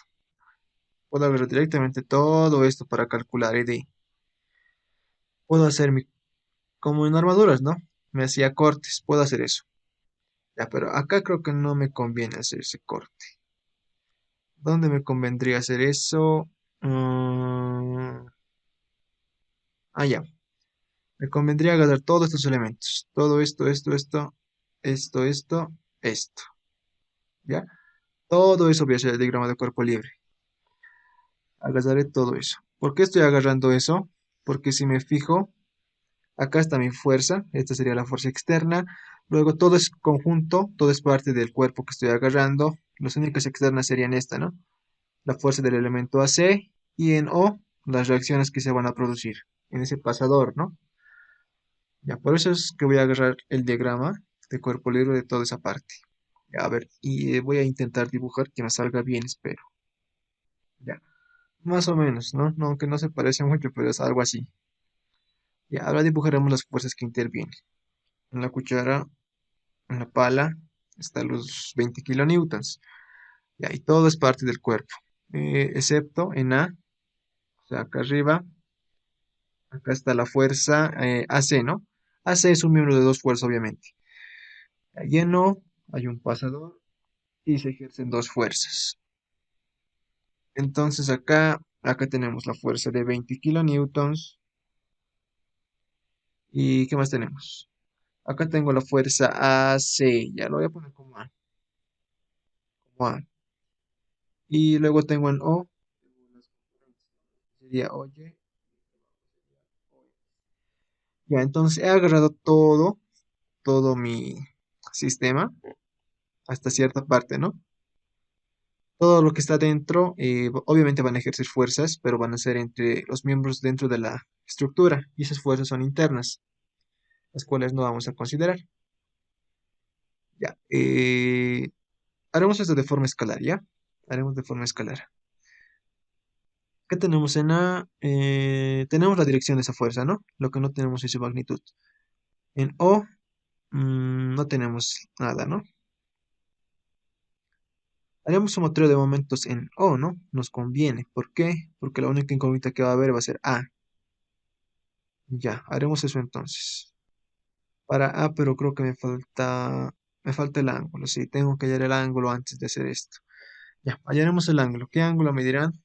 Puedo agarrar directamente todo esto para calcular ED. Puedo hacer como en armaduras, ¿no? Me hacía cortes, puedo hacer eso. Ya, pero acá creo que no me conviene hacer ese corte. ¿Dónde me convendría hacer eso? Ya. Me convendría agarrar todos estos elementos. Todo esto, esto, esto, esto, esto, esto. ¿ya? Todo eso voy a hacer el diagrama de cuerpo libre. Agarraré todo eso. ¿Por qué estoy agarrando eso? Porque si me fijo, acá está mi fuerza, esta sería la fuerza externa. Luego todo es conjunto, todo es parte del cuerpo que estoy agarrando. Las únicas externas serían esta, ¿no? La fuerza del elemento AC y en O las reacciones que se van a producir en ese pasador, ¿no? Ya, por eso es que voy a agarrar el diagrama de cuerpo libre de toda esa parte. Ya, a ver, y voy a intentar dibujar que me salga bien, espero. Ya, más o menos, ¿no? No, aunque no se parece mucho, pero es algo así. Ya, ahora dibujaremos las fuerzas que intervienen. En la cuchara, en la pala, están los 20 kilonewtons. Ya, y todo es parte del cuerpo. Excepto en A, o sea, acá arriba, acá está la fuerza AC, ¿no? AC es un miembro de dos fuerzas, obviamente. Allí en O hay un pasador y se ejercen dos fuerzas. Entonces acá tenemos la fuerza de 20 kilonewtons. ¿Y qué más tenemos? Acá tengo la fuerza AC, ya lo voy a poner como A, como A. Y luego tengo en O, sería oye. Ya, entonces he agarrado todo mi sistema, hasta cierta parte, ¿no? Todo lo que está dentro, obviamente van a ejercer fuerzas, pero van a ser entre los miembros dentro de la estructura. Y esas fuerzas son internas, las cuales no vamos a considerar. Ya, haremos esto de forma escalar, ¿ya? Haremos de forma escalar. ¿Qué tenemos en A? Tenemos la dirección de esa fuerza, ¿no? Lo que no tenemos es su magnitud. En O, no tenemos nada, ¿no? Haremos sumatorio de momentos en O, ¿no? Nos conviene. ¿Por qué? Porque la única incógnita que va a haber va a ser A. Ya, haremos eso entonces. Para A, pero creo que me falta el ángulo. Sí, tengo que hallar el ángulo antes de hacer esto. Ya, hallaremos el ángulo. ¿Qué ángulo me dirán?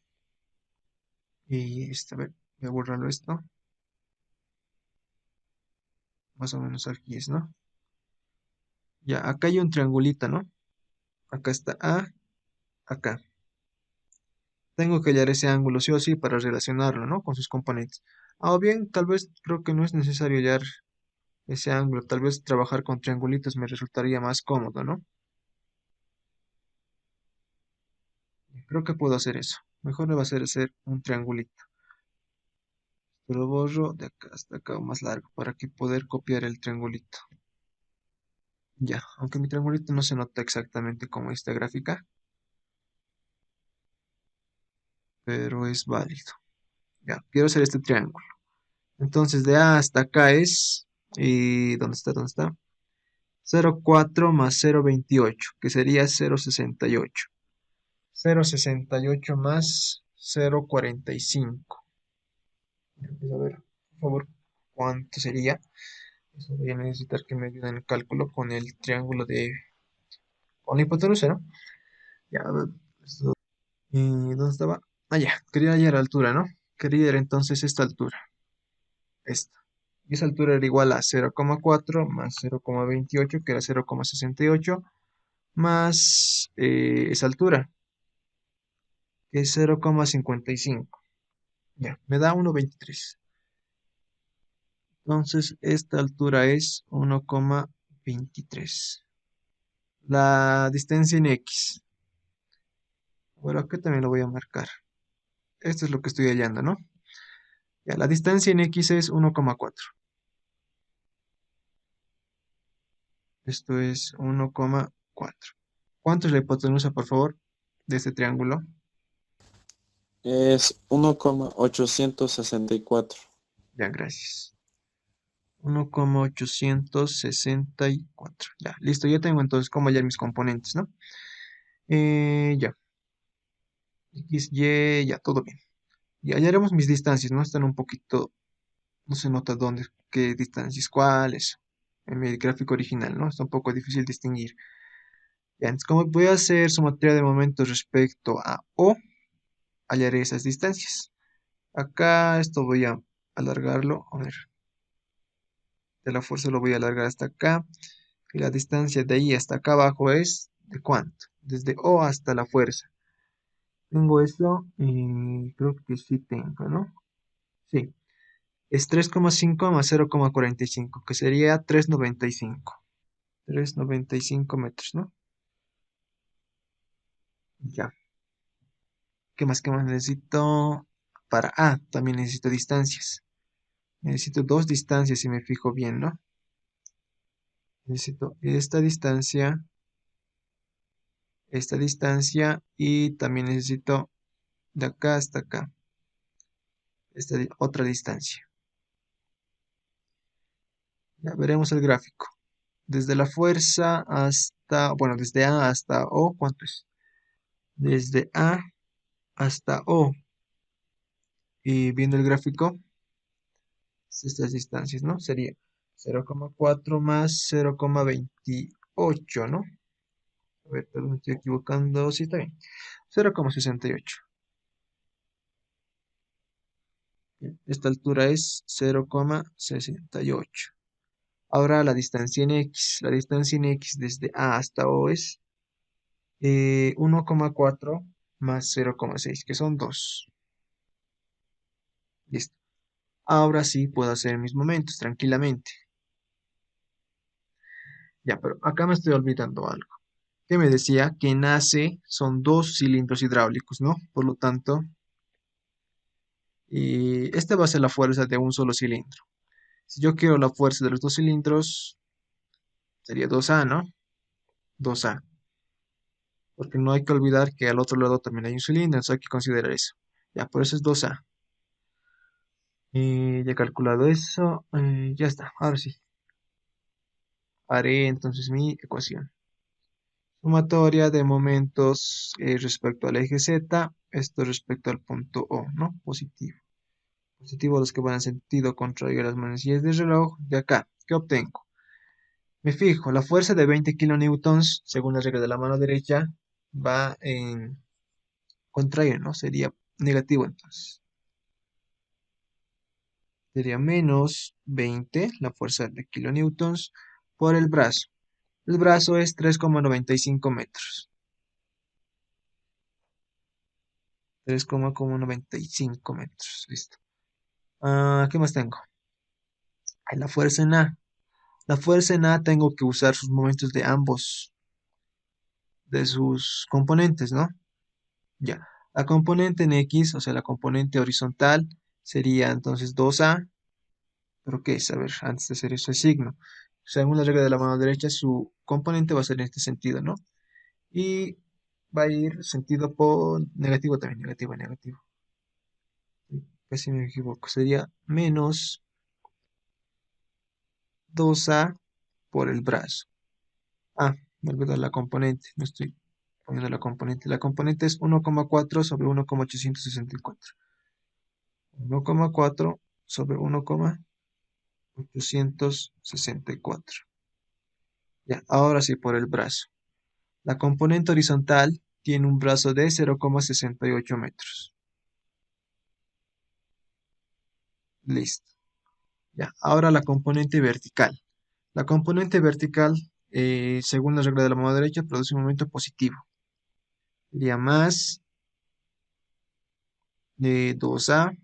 Y a ver, voy a borrarlo esto. Más o menos aquí es, ¿no? Ya, acá hay un triangulito, ¿no? Acá está A, acá. Tengo que hallar ese ángulo sí o sí para relacionarlo, ¿no? Con sus componentes. O bien, tal vez creo que no es necesario hallar ese ángulo. Tal vez trabajar con triangulitos me resultaría más cómodo, ¿no? Creo que puedo hacer eso. Mejor me va a hacer un triangulito. Lo borro de acá hasta acá o más largo para que poder copiar el triangulito. Ya, aunque mi triangulito no se nota exactamente como esta gráfica, pero es válido. Ya, quiero hacer este triángulo. Entonces de A hasta acá es, ¿y dónde está? ¿Dónde está? 0,4 más 0,28, que sería 0,68. 0,68 más 0,45. A ver, por favor, ¿cuánto sería? Eso voy a necesitar que me ayuden en el cálculo con el triángulo con la hipotenusa, ¿no? Ya, a ver, ¿y dónde estaba? Ah, ya, quería hallar la altura, ¿no? Quería hallar entonces esta altura, esta. Y esa altura era igual a 0,4 más 0,28, que era 0,68, más esa altura, que es 0,55. Ya, me da 1,23. Entonces, esta altura es 1,23. La distancia en X. Bueno, acá también lo voy a marcar. Esto es lo que estoy hallando, ¿no? Ya, la distancia en X es 1,4. Esto es 1,4. ¿Cuánto es la hipotenusa, por favor, de este triángulo? Es 1,864. Ya, gracias. 1,864. Ya, listo, ya tengo entonces cómo hallar mis componentes, ¿no? Ya, X, Y, ya, todo bien. Y hallaremos mis distancias, ¿no? Están un poquito, no se nota dónde, qué distancias, cuáles. En mi gráfico original, ¿no? Está un poco difícil distinguir. Ya, entonces, como voy a hacer sumatoria de momentos respecto a O, hallaré esas distancias. Acá esto voy a alargarlo, a ver, de la fuerza lo voy a alargar hasta acá. Y la distancia de ahí hasta acá abajo es, ¿de cuánto? Desde O hasta la fuerza. Tengo eso, creo que sí tengo, ¿no? Sí. Es 3,5 más 0,45, que sería 3,95. 3,95 metros, ¿no? Ya. ¿Qué más? ¿Qué más necesito? Para A, también necesito distancias. Necesito dos distancias si me fijo bien, ¿no? Necesito esta distancia y también necesito de acá hasta acá, otra distancia. Ya veremos el gráfico. Desde la fuerza hasta, bueno, desde A hasta O, ¿cuánto es? Desde A hasta O. Y viendo el gráfico, estas distancias, ¿no? Sería 0,4 más 0,28, ¿no? A ver, perdón, me estoy equivocando. Sí, está bien. 0,68. Bien, esta altura es 0,68. Ahora la distancia en X. La distancia en X desde A hasta O es 1,4 más 0,6, que son 2. Listo. Ahora sí puedo hacer mis momentos tranquilamente. Ya, pero acá me estoy olvidando algo. Que me decía que en AC son dos cilindros hidráulicos, ¿no? Por lo tanto, esta va a ser la fuerza de un solo cilindro. Si yo quiero la fuerza de los dos cilindros, sería 2A, ¿no? 2A. Porque no hay que olvidar que al otro lado también hay un cilindro, entonces hay que considerar eso. Ya, por eso es 2A. Ya he calculado eso. Ya está, ahora sí. Haré entonces mi ecuación. Sumatoria de momentos respecto al eje Z, esto respecto al punto O, ¿no? Positivo. Positivo los que van en sentido contrario a las manecillas del reloj. De acá, ¿qué obtengo? Me fijo, la fuerza de 20 kilonewtons, según la regla de la mano derecha, va en contrario, ¿no? Sería negativo entonces. Sería menos 20, la fuerza de kilonewtons, por el brazo. El brazo es 3,95 metros. 3,95 metros. Listo. ¿Qué más tengo? La fuerza en A. La fuerza en A tengo que usar sus momentos de ambos, de sus componentes, ¿no? Ya. La componente en X, o sea, la componente horizontal, sería entonces 2A. ¿Pero qué es? A ver, antes de hacer eso es signo. Según la regla de la mano derecha, su componente va a ser en este sentido, ¿no? Y va a ir sentido por negativo también, negativo, negativo. Casi me equivoco. Sería menos 2A por el brazo. Me olvidó la componente. No estoy poniendo la componente. La componente es 1,4 sobre 1,864. 1,4 sobre 1,864. Ya, ahora sí por el brazo. La componente horizontal tiene un brazo de 0,68 metros. Listo. Ya, ahora la componente vertical. La componente vertical, según la regla de la mano derecha, produce un momento positivo. Sería más de 2A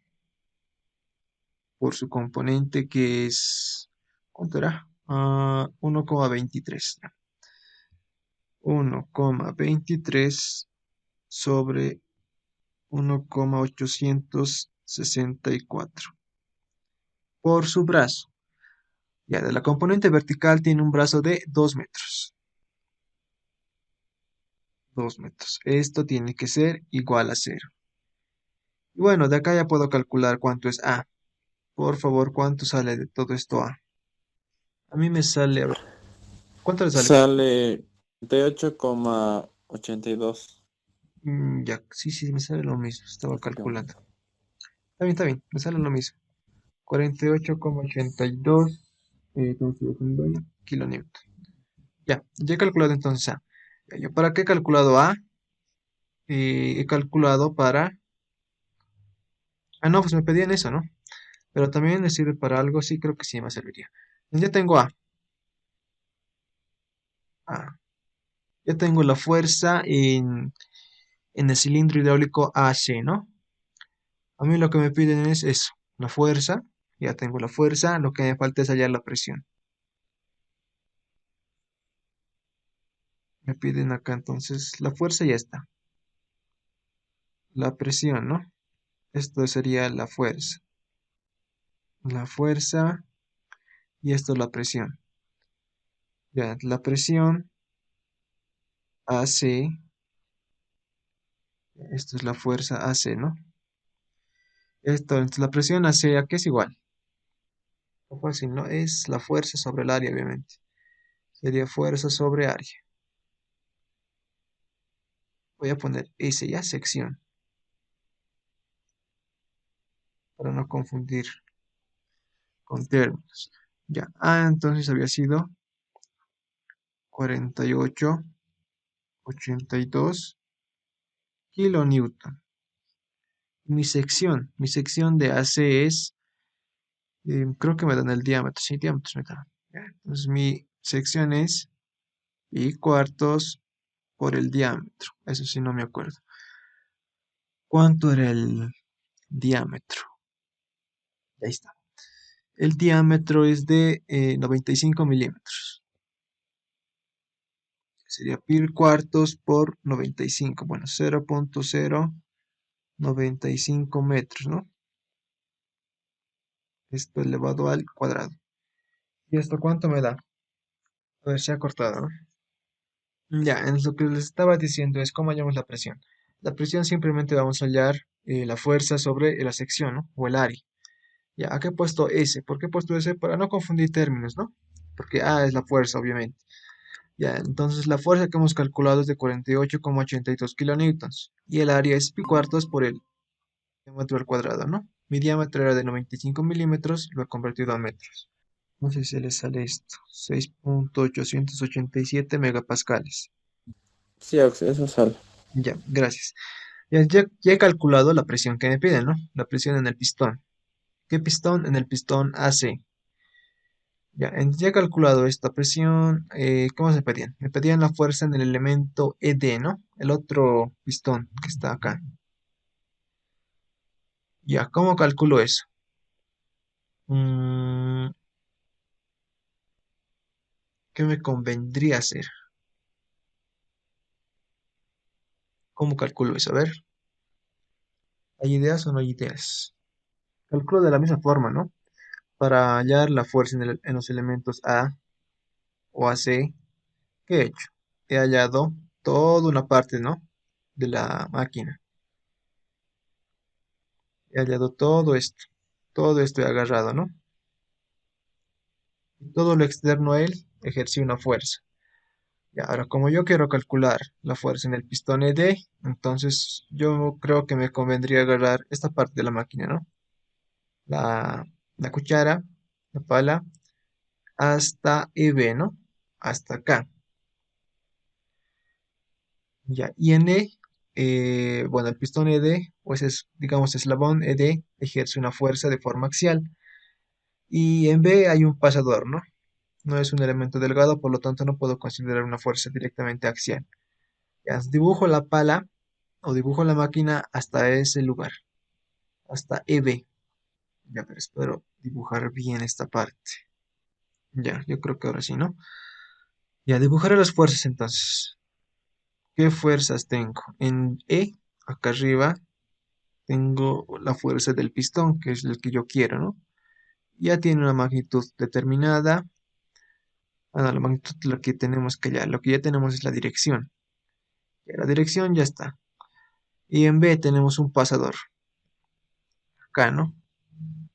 por su componente que es, ¿cuánto era? 1,23. 1,23 sobre 1,864 por su brazo. Ya, de la componente vertical tiene un brazo de 2 metros. 2 metros. Esto tiene que ser igual a 0. Y bueno, de acá ya puedo calcular cuánto es A. Por favor, ¿cuánto sale de todo esto A? A mí me sale, a ver, ¿cuánto le sale? Sale 38,82. Ya, sí, sí, me sale lo mismo. Estaba calculando. Prácticamente. Está bien, me sale lo mismo. 48,82 kilonewton. Ya he calculado entonces A. Ya, ¿yo para qué he calculado A? He calculado para... no, pues me pedían eso, ¿no? Pero también me sirve para algo, sí, creo que sí me serviría. Ya tengo A. Ya tengo la fuerza en el cilindro hidráulico AC, ¿no? A mí lo que me piden es eso, la fuerza. Ya tengo la fuerza, lo que me falta es hallar la presión. Me piden acá entonces la fuerza ya está. La presión, ¿no? Esto sería la fuerza. La fuerza y esto es la presión. Ya, la presión AC, esto es la fuerza AC, ¿no? Esto, entonces la presión AC, ¿a qué es igual? O fácil, ¿no? Es la fuerza sobre el área, obviamente. Sería fuerza sobre área. Voy a poner S ya, sección, para no confundir con términos. Ya, entonces había sido 48,82 kilonewton. Mi sección de AC es, creo que me dan el diámetro, sí, diámetros me dan. Ya, entonces mi sección es pi cuartos por el diámetro. Eso sí no me acuerdo. ¿Cuánto era el diámetro? Ahí está. El diámetro es de 95 milímetros. Sería pi cuartos por 95. Bueno, 0,095 metros, ¿no? Esto elevado al cuadrado. ¿Y esto cuánto me da? A ver, se ha cortado, ¿no? Ya, en lo que les estaba diciendo es cómo hallamos la presión. La presión simplemente vamos a hallar la fuerza sobre la sección, ¿no? O el área. Ya, acá he puesto S. ¿Por qué he puesto S? Para no confundir términos, ¿no? Porque A es la fuerza, obviamente. Ya, entonces la fuerza que hemos calculado es de 48,82 kilonewtons. Y el área es pi cuartos por el diámetro al cuadrado, ¿no? Mi diámetro era de 95 milímetros, lo he convertido a metros. No sé si le sale esto. 6,887 megapascales. Sí, eso sale. Ya, gracias. Ya he calculado la presión que me piden, ¿no? La presión en el pistón. ¿Qué pistón? En el pistón AC. Ya he calculado esta presión. ¿Cómo se pedían? Me pedían la fuerza en el elemento ED, ¿no? El otro pistón que está acá. Ya, ¿cómo calculo eso? Mm, ¿Qué me convendría hacer? ¿Cómo calculo eso? A ver, ¿hay ideas o no hay ideas? Calculo de la misma forma, ¿no? Para hallar la fuerza en los elementos A o AC, ¿qué he hecho? He hallado toda una parte, ¿no? De la máquina. He hallado todo esto. Todo esto he agarrado, ¿no? Y todo lo externo a él ejerció una fuerza. Y ahora, como yo quiero calcular la fuerza en el pistón ED, entonces yo creo que me convendría agarrar esta parte de la máquina, ¿no? La, la cuchara, la pala, hasta EB, ¿no? Hasta acá. Ya, y en E, bueno, el pistón ED, pues es, digamos, eslabón ED, ejerce una fuerza de forma axial. Y en B hay un pasador, ¿no? No es un elemento delgado, por lo tanto no puedo considerar una fuerza directamente axial. Ya, dibujo la pala o dibujo la máquina hasta ese lugar, hasta EB. Ya, pero espero dibujar bien esta parte. Ya, yo creo que ahora sí, ¿no? Ya, dibujaré las fuerzas entonces. ¿Qué fuerzas tengo? En E, acá arriba, tengo la fuerza del pistón, que es el que yo quiero, ¿no? Ya tiene una magnitud determinada. No, la magnitud lo que tenemos que ya, lo que ya tenemos es la dirección. Ya, la dirección ya está. Y en B tenemos un pasador. Acá, ¿no?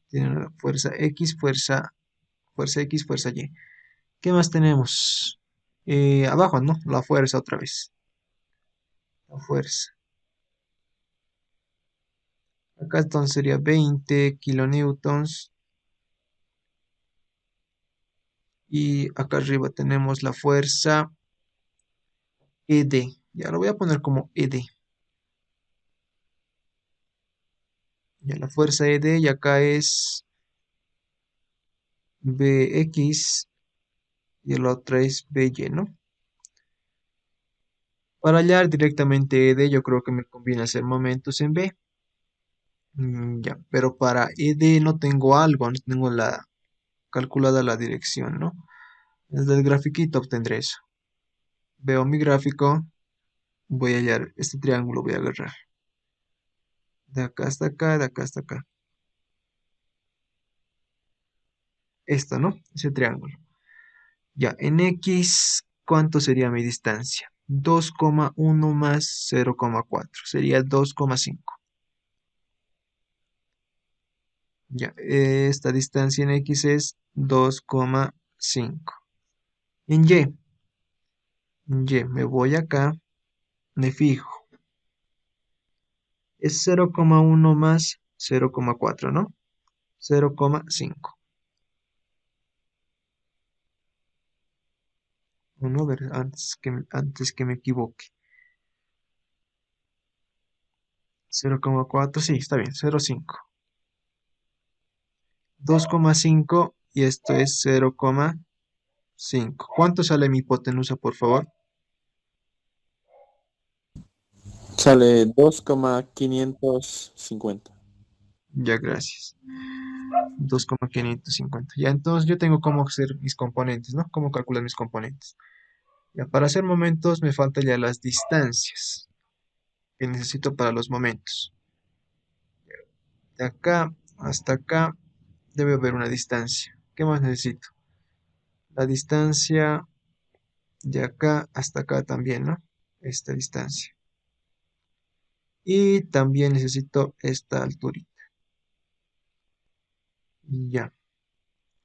Tiene una fuerza X, fuerza X, fuerza Y. ¿Qué más tenemos? Abajo, ¿no? La fuerza otra vez. La fuerza. Acá entonces sería 20 kilonewtons. Y acá arriba tenemos la fuerza ED. Ya lo voy a poner como ED. Ya la fuerza ED y acá es BX y la otra es BY, ¿no? Para hallar directamente ED, yo creo que me conviene hacer momentos en B. Ya, pero para ED no tengo algo, no tengo calculada la dirección, ¿no? Desde el grafiquito obtendré eso. Veo mi gráfico, voy a hallar este triángulo, voy a agarrar. De acá hasta acá, de acá hasta acá. Esto, ¿no? Ese triángulo. Ya, en X, ¿cuánto sería mi distancia? 2,1 más 0,4. Sería 2,5. Ya, esta distancia en X es 2,5. En Y, me voy acá, me fijo. Es 0,1 más 0,4, ¿no? 0,5. Bueno, a ver, antes que me equivoque. 0,4, sí, está bien, 0,5. 2,5 y esto es 0,5. ¿Cuánto sale mi hipotenusa, por favor? Sale 2,550. Ya, gracias. 2,550. Ya, entonces yo tengo cómo hacer mis componentes, ¿no? Cómo calcular mis componentes. Ya, para hacer momentos me faltan ya las distancias que necesito para los momentos. De acá hasta acá debe haber una distancia. ¿Qué más necesito? La distancia de acá hasta acá también, ¿no? Esta distancia. Y también necesito esta alturita. Y ya.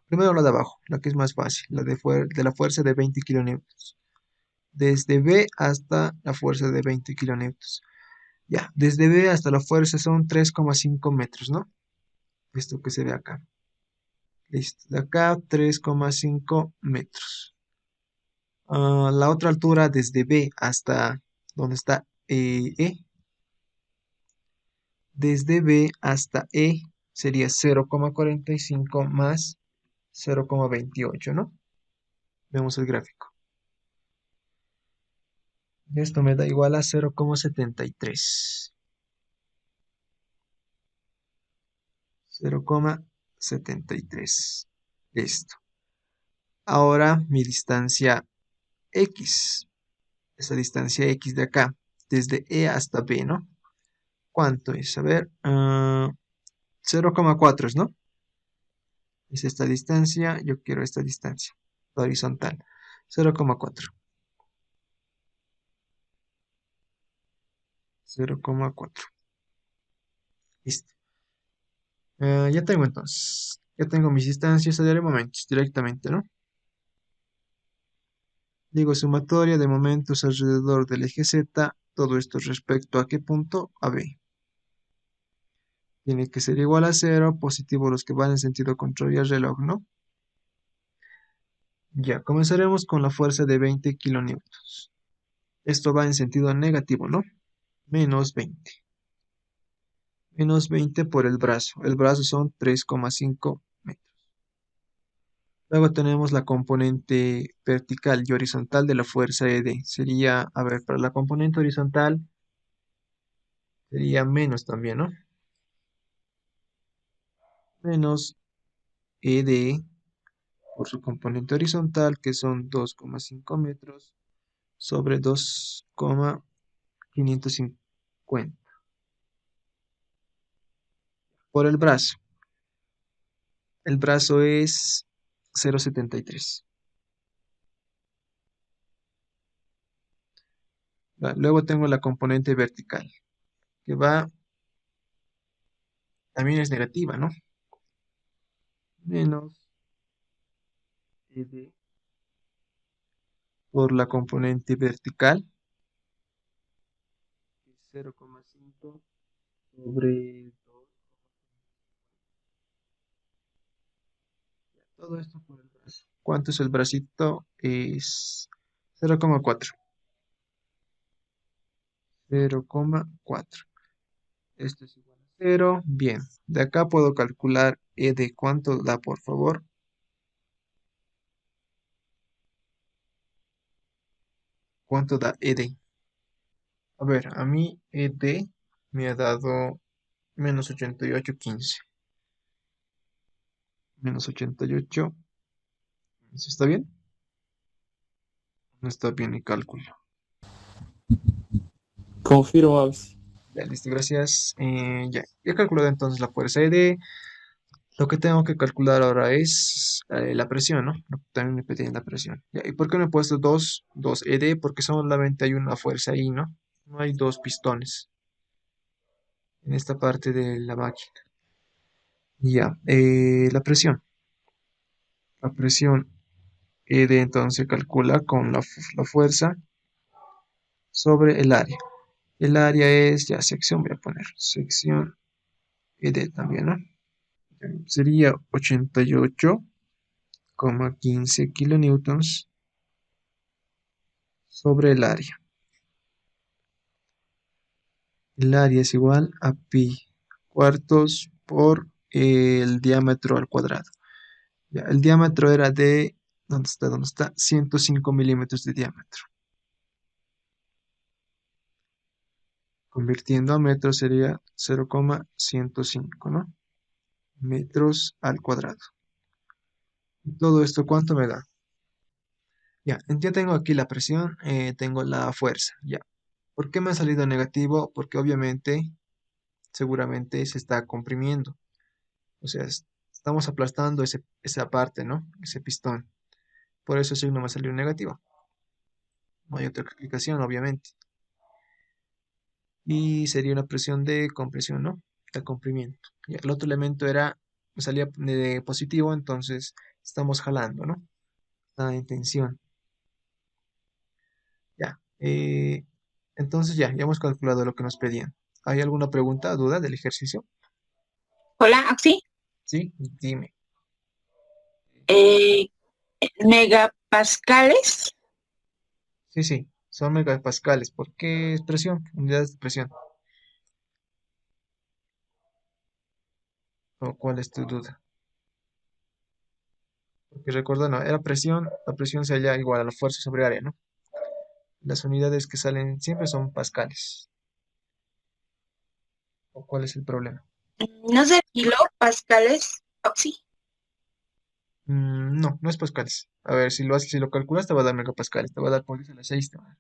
Primero la de abajo, la que es más fácil, de la fuerza de 20 kilonewtons. Desde B hasta la fuerza de 20 kilonewtons. Ya, desde B hasta la fuerza son 3,5 metros, ¿no? Esto que se ve acá. Listo. De acá 3,5 metros. La otra altura desde B hasta donde está E. Desde B hasta E sería 0,45 más 0,28, ¿no? Vemos el gráfico. Esto me da igual a 0,73. 0,73. Listo. Ahora mi distancia X. Esa distancia X de acá. Desde E hasta B, ¿no? ¿Cuánto es? A ver. 0,4, ¿no? Es esta distancia. Yo quiero esta distancia. La horizontal. 0,4. 0,4. Listo. Ya tengo entonces. Ya tengo mis distancias de momentos directamente, ¿no? Digo sumatoria de momentos alrededor del eje Z. Todo esto respecto a qué punto? A B. Tiene que ser igual a 0, positivo los que van en sentido contrario al reloj, ¿no? Ya, comenzaremos con la fuerza de 20 kilonewtons. Esto va en sentido negativo, ¿no? Menos 20. Menos 20 por el brazo. El brazo son 3,5 metros. Luego tenemos la componente vertical y horizontal de la fuerza ED. Sería, a ver, para la componente horizontal sería menos también, ¿no? Menos ED por su componente horizontal, que son 2,5 metros sobre 2,550. Por el brazo. El brazo es 0,73. Luego tengo la componente vertical, que también es negativa, ¿no? Menos ED por la componente vertical, que es 0,5 sobre 2. Todo esto por el brazo. ¿Cuánto es el bracito? Es 0,4. 0,4. Esto es igual a 0. Bien. De acá puedo calcular ED. ¿Cuánto da, por favor? ¿Cuánto da ED? A ver, a mí ED me ha dado menos 88,15. Menos 88. ¿Eso está bien? No está bien mi cálculo. Confirmo, Abs. Ya, listo, gracias. Ya he calculado entonces la fuerza ED. Lo que tengo que calcular ahora es la presión, ¿no? También me pedían la presión. Ya, ¿y por qué no he puesto dos ED? Porque solamente hay una fuerza ahí, ¿no? No hay dos pistones en esta parte de la máquina. Ya, la presión. La presión ED entonces se calcula con la fuerza sobre el área. El área es, ya, sección, voy a poner, sección ED también, ¿no? Sería 88,15 kilonewtons sobre el área. El área es igual a pi cuartos por el diámetro al cuadrado. Ya, el diámetro era de, ¿dónde está? ¿Dónde está? 105 milímetros de diámetro. Convirtiendo a metros sería 0,105, ¿no? Metros al cuadrado. ¿Y todo esto cuánto me da? Ya tengo aquí la presión, tengo la fuerza, ya. ¿Por qué me ha salido negativo? Porque obviamente, seguramente se está comprimiendo. O sea, estamos aplastando esa parte, ¿no? Ese pistón. Por eso el signo me ha salido negativo. No hay otra explicación, obviamente. Y sería una presión de compresión, ¿no? De comprimiento. Ya, el otro elemento me salía de positivo, entonces estamos jalando, ¿no? Está en tensión. Ya. Entonces ya hemos calculado lo que nos pedían. ¿Hay alguna pregunta, duda del ejercicio? Hola, Axi. Sí, dime. Eh, Megapascales. Sí, sí, son megapascales. ¿Por qué es presión? Unidades de presión. ¿O cuál es tu duda? Porque recuerda, no, era presión, la presión se halla igual a la fuerza sobre área, ¿no? Las unidades que salen siempre son pascales. ¿O cuál es el problema? No sé, kilopascales. Oxi. No, no es pascales. A ver, si lo calculas te va a dar megapascales, te va a dar por 10 a la 6, te va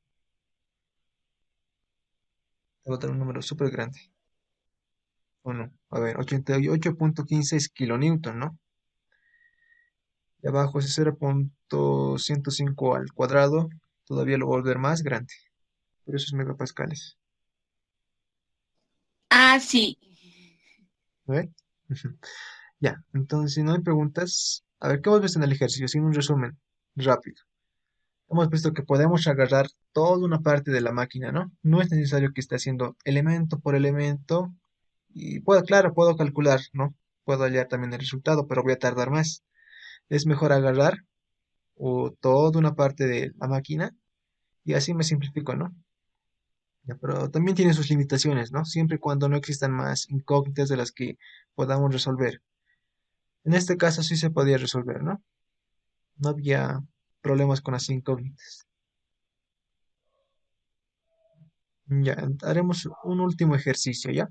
a dar un número súper grande. ¿O no? A ver, 88,15 es kilonewton, ¿no? Y abajo ese 0,105 al cuadrado, todavía lo va a volver más grande. Por eso es megapascales. Ah, sí. ¿No ve? Ya, entonces si no hay preguntas, a ver, ¿qué hemos visto en el ejercicio? Haciendo un resumen rápido. Hemos visto que podemos agarrar toda una parte de la máquina, ¿no? No es necesario que esté haciendo elemento por elemento. Y claro, puedo calcular, ¿no? Puedo hallar también el resultado, pero voy a tardar más. Es mejor agarrar toda una parte de la máquina y así me simplifico, ¿no? Ya, pero también tiene sus limitaciones, ¿no? Siempre y cuando no existan más incógnitas de las que podamos resolver. En este caso sí se podía resolver, ¿no? No había problemas con las incógnitas. Ya, haremos un último ejercicio, ¿ya?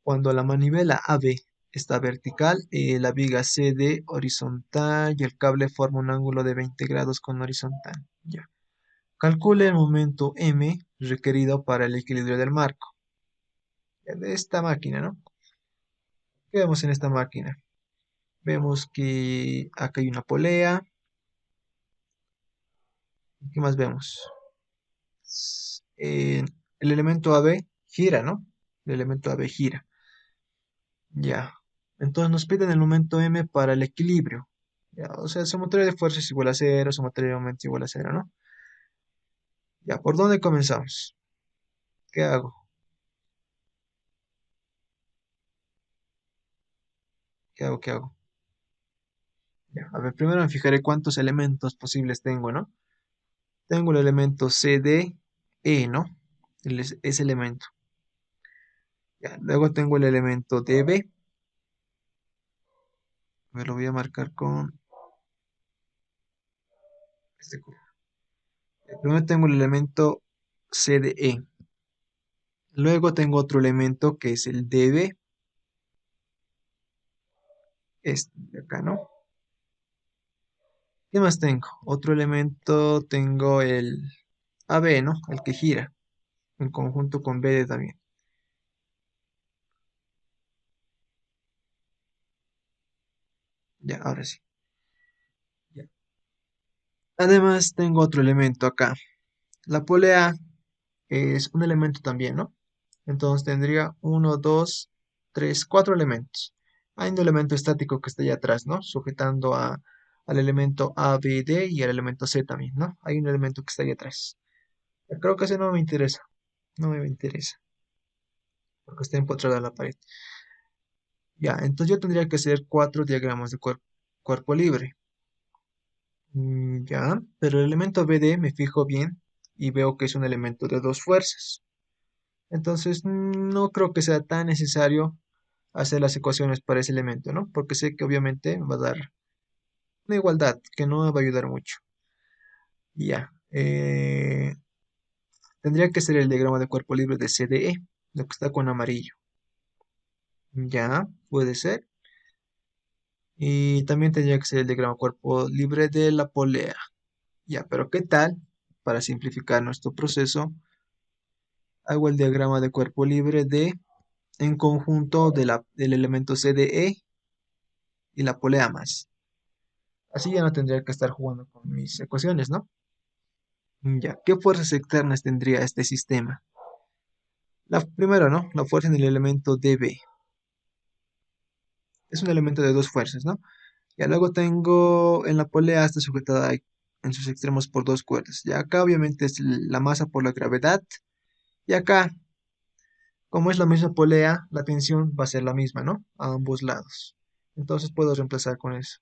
Cuando la manivela AB está vertical, la viga CD horizontal y el cable forma un ángulo de 20 grados con horizontal. Ya. Calcule el momento M requerido para el equilibrio del marco. Ya, de esta máquina, ¿no? ¿Qué vemos en esta máquina? Vemos que acá hay una polea. ¿Qué más vemos? El elemento AB gira, ¿no? El elemento AB gira. Ya. Entonces nos piden el momento M para el equilibrio. Ya, o sea, sumatoria de fuerza es igual a cero, sumatoria de momento es igual a cero, ¿no? Ya, ¿por dónde comenzamos? ¿Qué hago? ¿Qué hago? ¿Qué hago? Ya, a ver, primero me fijaré cuántos elementos posibles tengo, ¿no? Tengo el elemento CDE, ¿no? Ese elemento. Ya, luego tengo el elemento DB. Me lo voy a marcar con este color. Primero tengo el elemento CDE. Luego tengo otro elemento que es el DB, este de acá, ¿no? ¿Qué más tengo? Otro elemento tengo el AB, ¿no? El que gira, en conjunto con BD también. Ya, ahora sí. Ya. Además tengo otro elemento acá. La polea es un elemento también, ¿no? Entonces tendría uno, dos, tres, cuatro elementos. Hay un elemento estático que está allá atrás, ¿no? Sujetando al elemento A, B, D y al elemento C también, ¿no? Hay un elemento que está allá atrás. Creo que ese no me interesa. No me interesa. Porque está empotrado en la pared. Ya, entonces yo tendría que hacer cuatro diagramas de cuerpo libre. Ya, pero el elemento BD me fijo bien y veo que es un elemento de dos fuerzas. Entonces no creo que sea tan necesario hacer las ecuaciones para ese elemento, ¿no? Porque sé que obviamente me va a dar una igualdad que no me va a ayudar mucho. Ya, tendría que ser el diagrama de cuerpo libre de CDE, lo que está con amarillo. Ya, puede ser. Y también tendría que ser el diagrama de cuerpo libre de la polea. Ya, pero ¿qué tal? Para simplificar nuestro proceso, hago el diagrama de cuerpo libre en conjunto del elemento CDE y la polea más. Así ya no tendría que estar jugando con mis ecuaciones, ¿no? Ya, ¿qué fuerzas externas tendría este sistema? Primero, ¿no? La fuerza en el elemento DB. Es un elemento de dos fuerzas, ¿no? Ya luego tengo en la polea está sujetada en sus extremos por dos cuerdas. Ya acá obviamente es la masa por la gravedad. Y acá, como es la misma polea, la tensión va a ser la misma, ¿no? A ambos lados. Entonces puedo reemplazar con eso.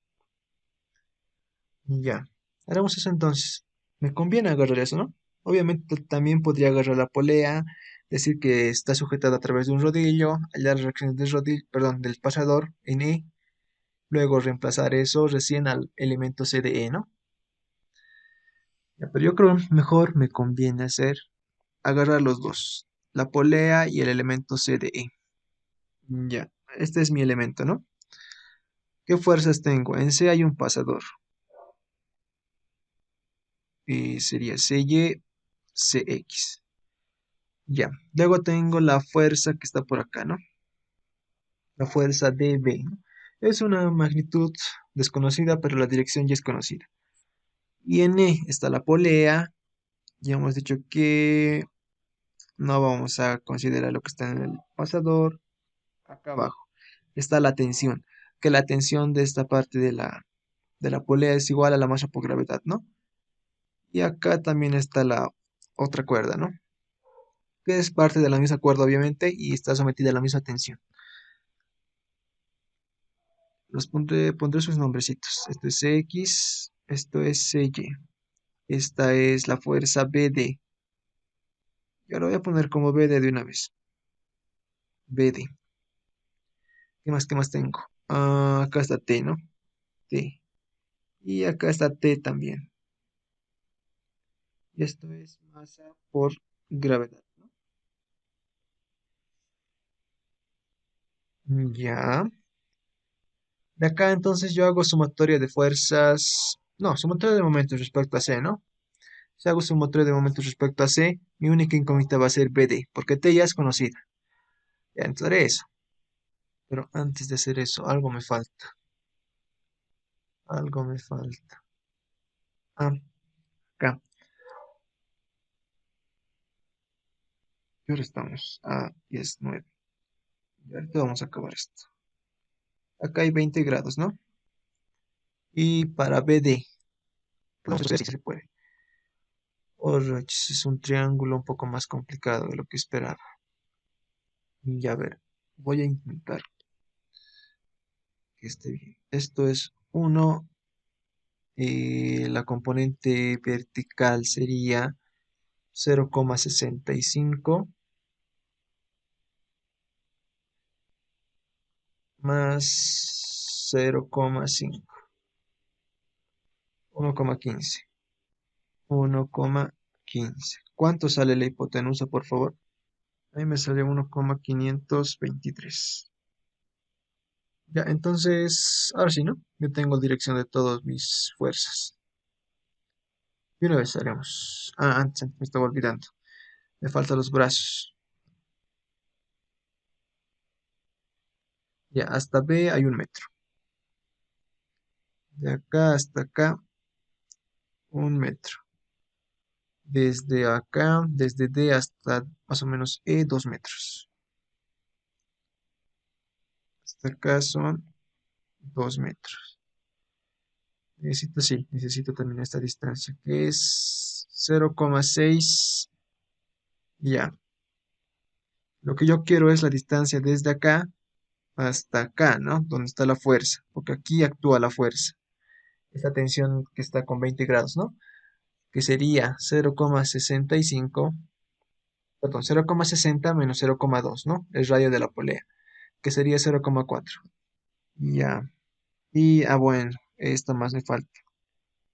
Ya. Haremos eso entonces. Me conviene agarrar eso, ¿no? Obviamente también podría agarrar la polea, decir que está sujetada a través de un rodillo, hallar las reacciones del rodillo, perdón, del pasador en E, luego reemplazar eso recién al elemento CDE, ¿no? Ya, pero yo creo mejor me conviene agarrar los dos, la polea y el elemento CDE. Ya, este es mi elemento, ¿no? ¿Qué fuerzas tengo? En C hay un pasador. Y sería CY, CX. Ya. Luego tengo la fuerza que está por acá, ¿no? La fuerza DB, ¿no? Es una magnitud desconocida, pero la dirección ya es conocida. Y en E está la polea. Ya hemos dicho que no vamos a considerar lo que está en el pasador. Acá abajo está la tensión, que la tensión de esta parte de la polea es igual a la masa por gravedad, ¿no? Y acá también está la otra cuerda, ¿no? Que es parte de la misma cuerda, obviamente, y está sometida a la misma tensión. Pondré sus nombrecitos. Esto es X, esto es CY. Esta es la fuerza BD. Yo lo voy a poner como BD de una vez. BD. ¿Qué más tengo? Acá está T, ¿no? T. Y acá está T también. Y esto es masa por gravedad, ¿no? Ya. De acá entonces yo hago sumatoria de fuerzas. No, sumatoria de momentos respecto a C, ¿no? Si hago sumatoria de momentos respecto a C, mi única incógnita va a ser BD, porque T ya es conocida. Ya entraré eso. Pero antes de hacer eso, algo me falta. Algo me falta. Ah, acá. ¿Qué hora estamos? 19. Y ahorita vamos a acabar esto. Acá hay 20 grados, ¿no? Y para BD, podemos ver si se puede. Alright, es un triángulo un poco más complicado de lo que esperaba. Y a ver, voy a intentar que esté bien. Esto es 1. La componente vertical sería 0,65 más 0,5. 1,15. 1,15. 15. ¿Cuánto sale la hipotenusa, por favor? Ahí me sale 1,523. Ya, entonces, ahora sí, ¿no? Yo tengo dirección de todas mis fuerzas. Y una vez haremos. Ah, antes me estaba olvidando. Me faltan los brazos. Ya, hasta B hay 1 metro. De acá hasta acá, 1 metro. Desde acá, desde D hasta más o menos E, 2 metros. Hasta acá son 2 metros. Necesito también esta distancia, que es 0,6. Ya. Lo que yo quiero es la distancia desde acá hasta acá, ¿no? Donde está la fuerza, porque aquí actúa la fuerza. Esta tensión que está con 20 grados, ¿no? Que sería 0,65, perdón, 0,60 menos 0,2, ¿no? El radio de la polea, que sería 0,4. Ya. Y, bueno, esto más me falta.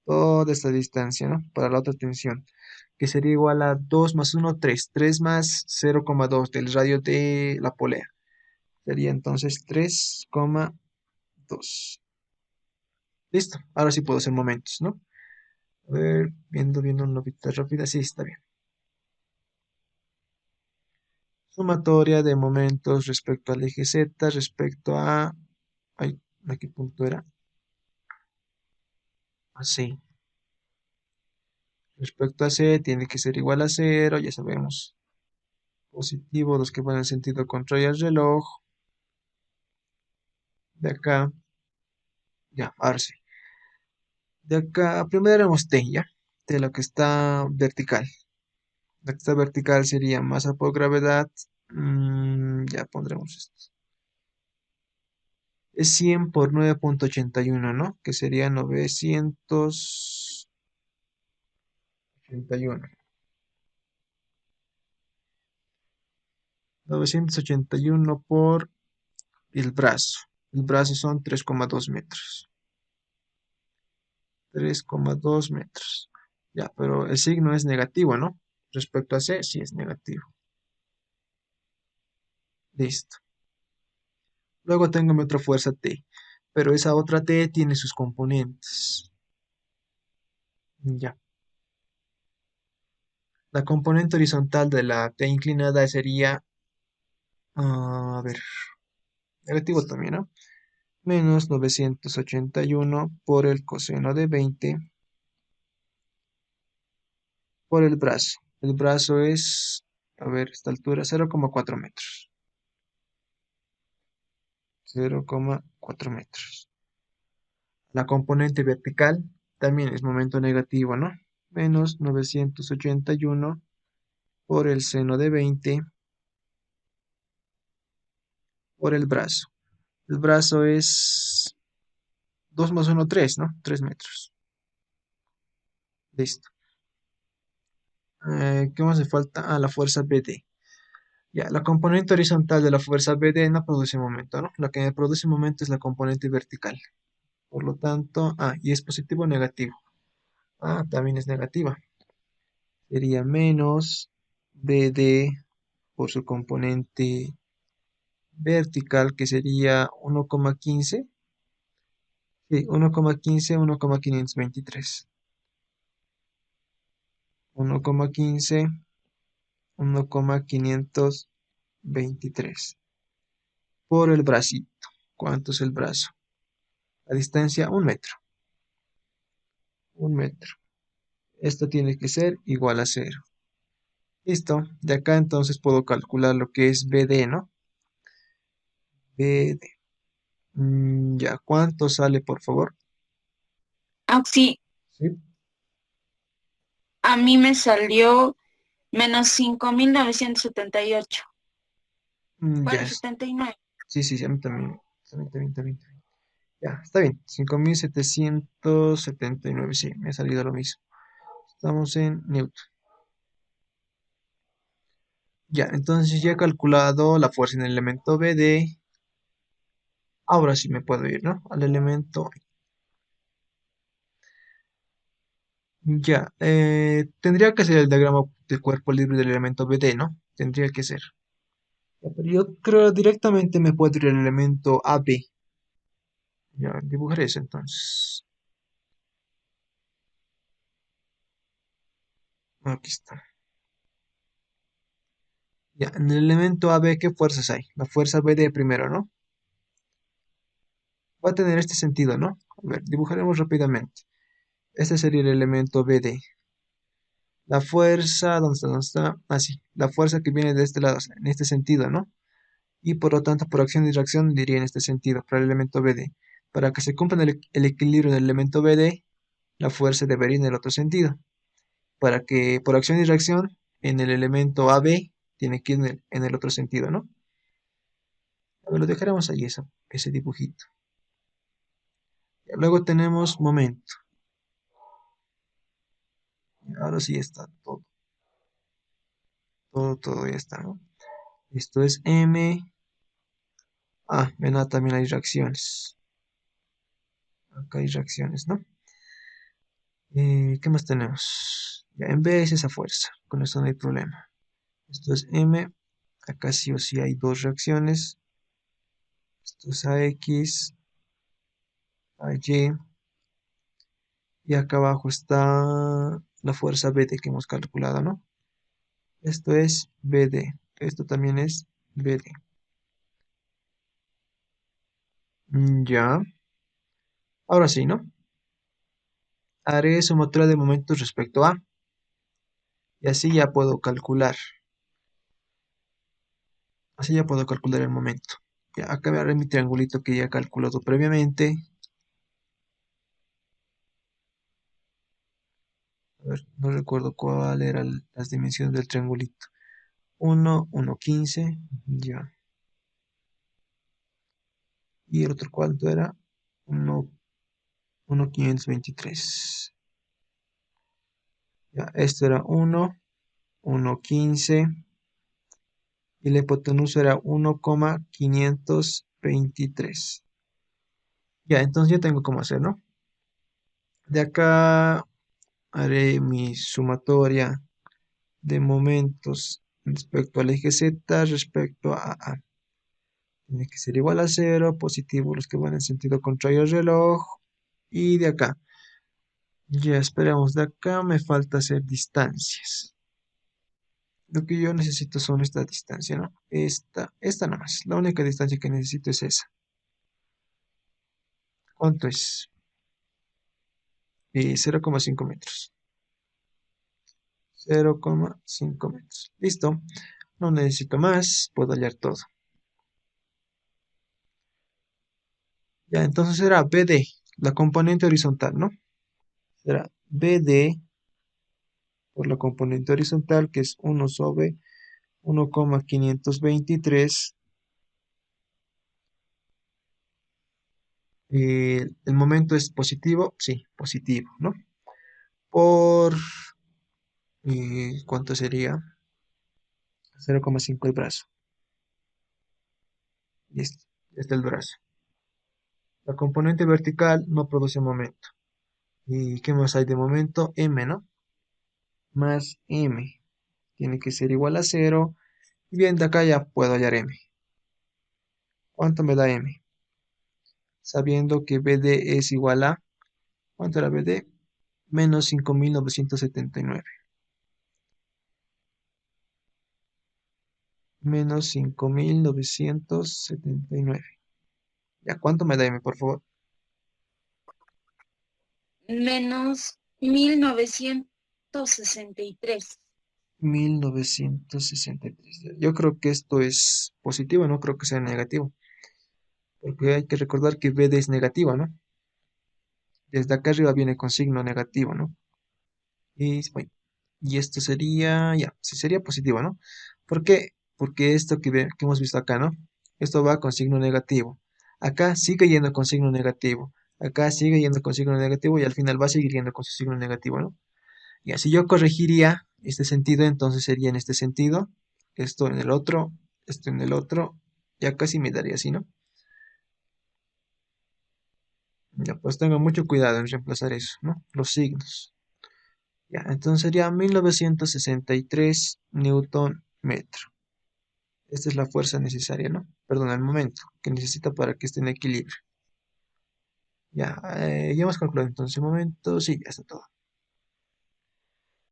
Toda esta distancia, ¿no? Para la otra tensión, que sería igual a 2 más 1, 3. 3 más 0,2 del radio de la polea. Sería entonces 3,2. Listo. Ahora sí puedo hacer momentos, ¿no? A ver, viendo una vista rápida. Sí, está bien. Sumatoria de momentos respecto al eje Z, respecto a... Ay, ¿a qué punto era? Así. Respecto a C, tiene que ser igual a 0, ya sabemos. Positivo, los que van en sentido contrario al reloj. De acá, ya, ahora sí. De acá, primero haremos T, ¿ya? De la que está vertical. La que está vertical sería masa por gravedad. Ya pondremos esto. Es 100 por 9,81, ¿no? Que sería 981. 981 por el brazo. El brazo son 3,2 metros. 3,2 metros. Ya, pero el signo es negativo, ¿no? Respecto a C, sí es negativo. Listo. Luego tengo mi otra fuerza T. Pero esa otra T tiene sus componentes. Ya. La componente horizontal de la T inclinada sería, a ver, negativo también, ¿no? Menos 981 por el coseno de 20 por el brazo. El brazo es, a ver, esta altura, 0,4 metros. 0,4 metros. La componente vertical también es momento negativo, ¿no? Menos 981 por el seno de 20 por el brazo. El brazo es 2 más 1, 3, ¿no? 3 metros. Listo. ¿Qué más le falta? Ah, la fuerza BD. Ya, la componente horizontal de la fuerza BD no produce momento, ¿no? La que produce momento es la componente vertical. Por lo tanto, y es positivo o negativo. También es negativa. Sería menos BD por su componente vertical, que sería 1,15. Sí, 1,15, 1,523. 1,15, 1,523. Por el bracito. ¿Cuánto es el brazo? La distancia, 1 metro. 1 metro. Esto tiene que ser igual a 0. Listo. De acá entonces puedo calcular lo que es BD, ¿no? BD. Ya, ¿cuánto sale, por favor? Sí, Sí. a mí me salió menos 5.978. Ya Bueno, es. 79. Sí, sí, sí, a mí también. También. Ya, está bien. 5.779. Sí, me ha salido lo mismo. Estamos en Newton. Ya, entonces ya he calculado la fuerza en el elemento BD. Ahora sí me puedo ir, ¿no? Al elemento. Ya, tendría que ser el diagrama del cuerpo libre del elemento BD, ¿no? Tendría que ser. Ya, pero yo creo directamente me puedo ir el elemento AB. Ya, dibujar eso entonces. Aquí está. Ya, en el elemento AB, ¿qué fuerzas hay? La fuerza BD primero, ¿no? Va a tener este sentido, ¿no? A ver, dibujaremos rápidamente. Este sería el elemento BD. La fuerza, ¿dónde está? ¿Dónde está? Ah, sí, la fuerza que viene de este lado, o sea, en este sentido, ¿no? Y por lo tanto, por acción y reacción, diría en este sentido, para el elemento BD. Para que se cumpla el equilibrio del elemento BD, la fuerza debería ir en el otro sentido. Para que por acción y reacción, en el elemento AB, tiene que ir en el otro sentido, ¿no? A ver, lo dejaremos ahí, ese dibujito. Y luego tenemos momento. Y ahora sí está todo. Todo ya está, ¿no? Esto es M. Ah, ven, también hay reacciones. Acá hay reacciones, ¿no? ¿Qué más tenemos? Ya, en B es esa fuerza. Con esto no hay problema. Esto es M. Acá sí o sí hay dos reacciones. Esto es AX, AY. Y acá abajo está la fuerza BD que hemos calculado, ¿no? Esto es BD. Esto también es BD. Ya. Ahora sí, ¿no? Haré sumatoria de momentos respecto a. Y así ya puedo calcular. Así ya puedo calcular el momento. Ya, acá me haré mi triangulito que ya he calculado previamente. A ver, no recuerdo cuál eran las dimensiones del triangulito. 1, 1, 15. Ya. Y el otro cuánto era 1, 1, 523. Ya, esto era 1, 1, 15. Y la hipotenusa era 1,523. Ya, entonces ya tengo cómo hacer, ¿no? De acá haré mi sumatoria de momentos respecto al eje Z, respecto a A. Tiene que ser igual a cero, positivo los que van en sentido contrario al reloj. Y de acá. Ya esperamos, de acá me falta hacer distancias. Lo que yo necesito son esta distancia, ¿no? Esta nomás. La única distancia que necesito es esa. ¿Cuánto es? 0,5 metros. 0,5 metros. Listo. No necesito más. Puedo hallar todo. Ya, entonces será BD, la componente horizontal, ¿no? Será BD por la componente horizontal, que es 1 sobre 1,523. El momento es positivo, sí, positivo, ¿no? Por, ¿cuánto sería? 0,5 el brazo. Listo, ya está el brazo. La componente vertical no produce momento. ¿Y qué más hay de momento? M, ¿no? Más M. Tiene que ser igual a cero. Y bien, de acá ya puedo hallar M. ¿Cuánto me da M? Sabiendo que BD es igual a, ¿cuánto era BD? Menos 5.979. Menos 5.979. ¿Ya cuánto me da M, por favor? Menos 1963. 1963. Yo creo que esto es positivo, no creo que sea negativo. Porque hay que recordar que BD es negativa, ¿no? Desde acá arriba viene con signo negativo, ¿no? Bueno, y esto sería, ya, sí sería positivo, ¿no? ¿Por qué? Porque esto que hemos visto acá, ¿no? Esto va con signo negativo. Acá sigue yendo con signo negativo. Acá sigue yendo con signo negativo y al final va a seguir yendo con su signo negativo, ¿no? Y así yo corregiría este sentido, entonces sería en este sentido, esto en el otro, ya casi me daría así, ¿no? Ya, pues tenga mucho cuidado en reemplazar eso, ¿no? Los signos. Ya, entonces sería 1963 newton metro. Esta es la fuerza necesaria, ¿no? Perdón, el momento que necesita para que esté en equilibrio. Ya, ya hemos calculado entonces el momento, sí, ya está todo.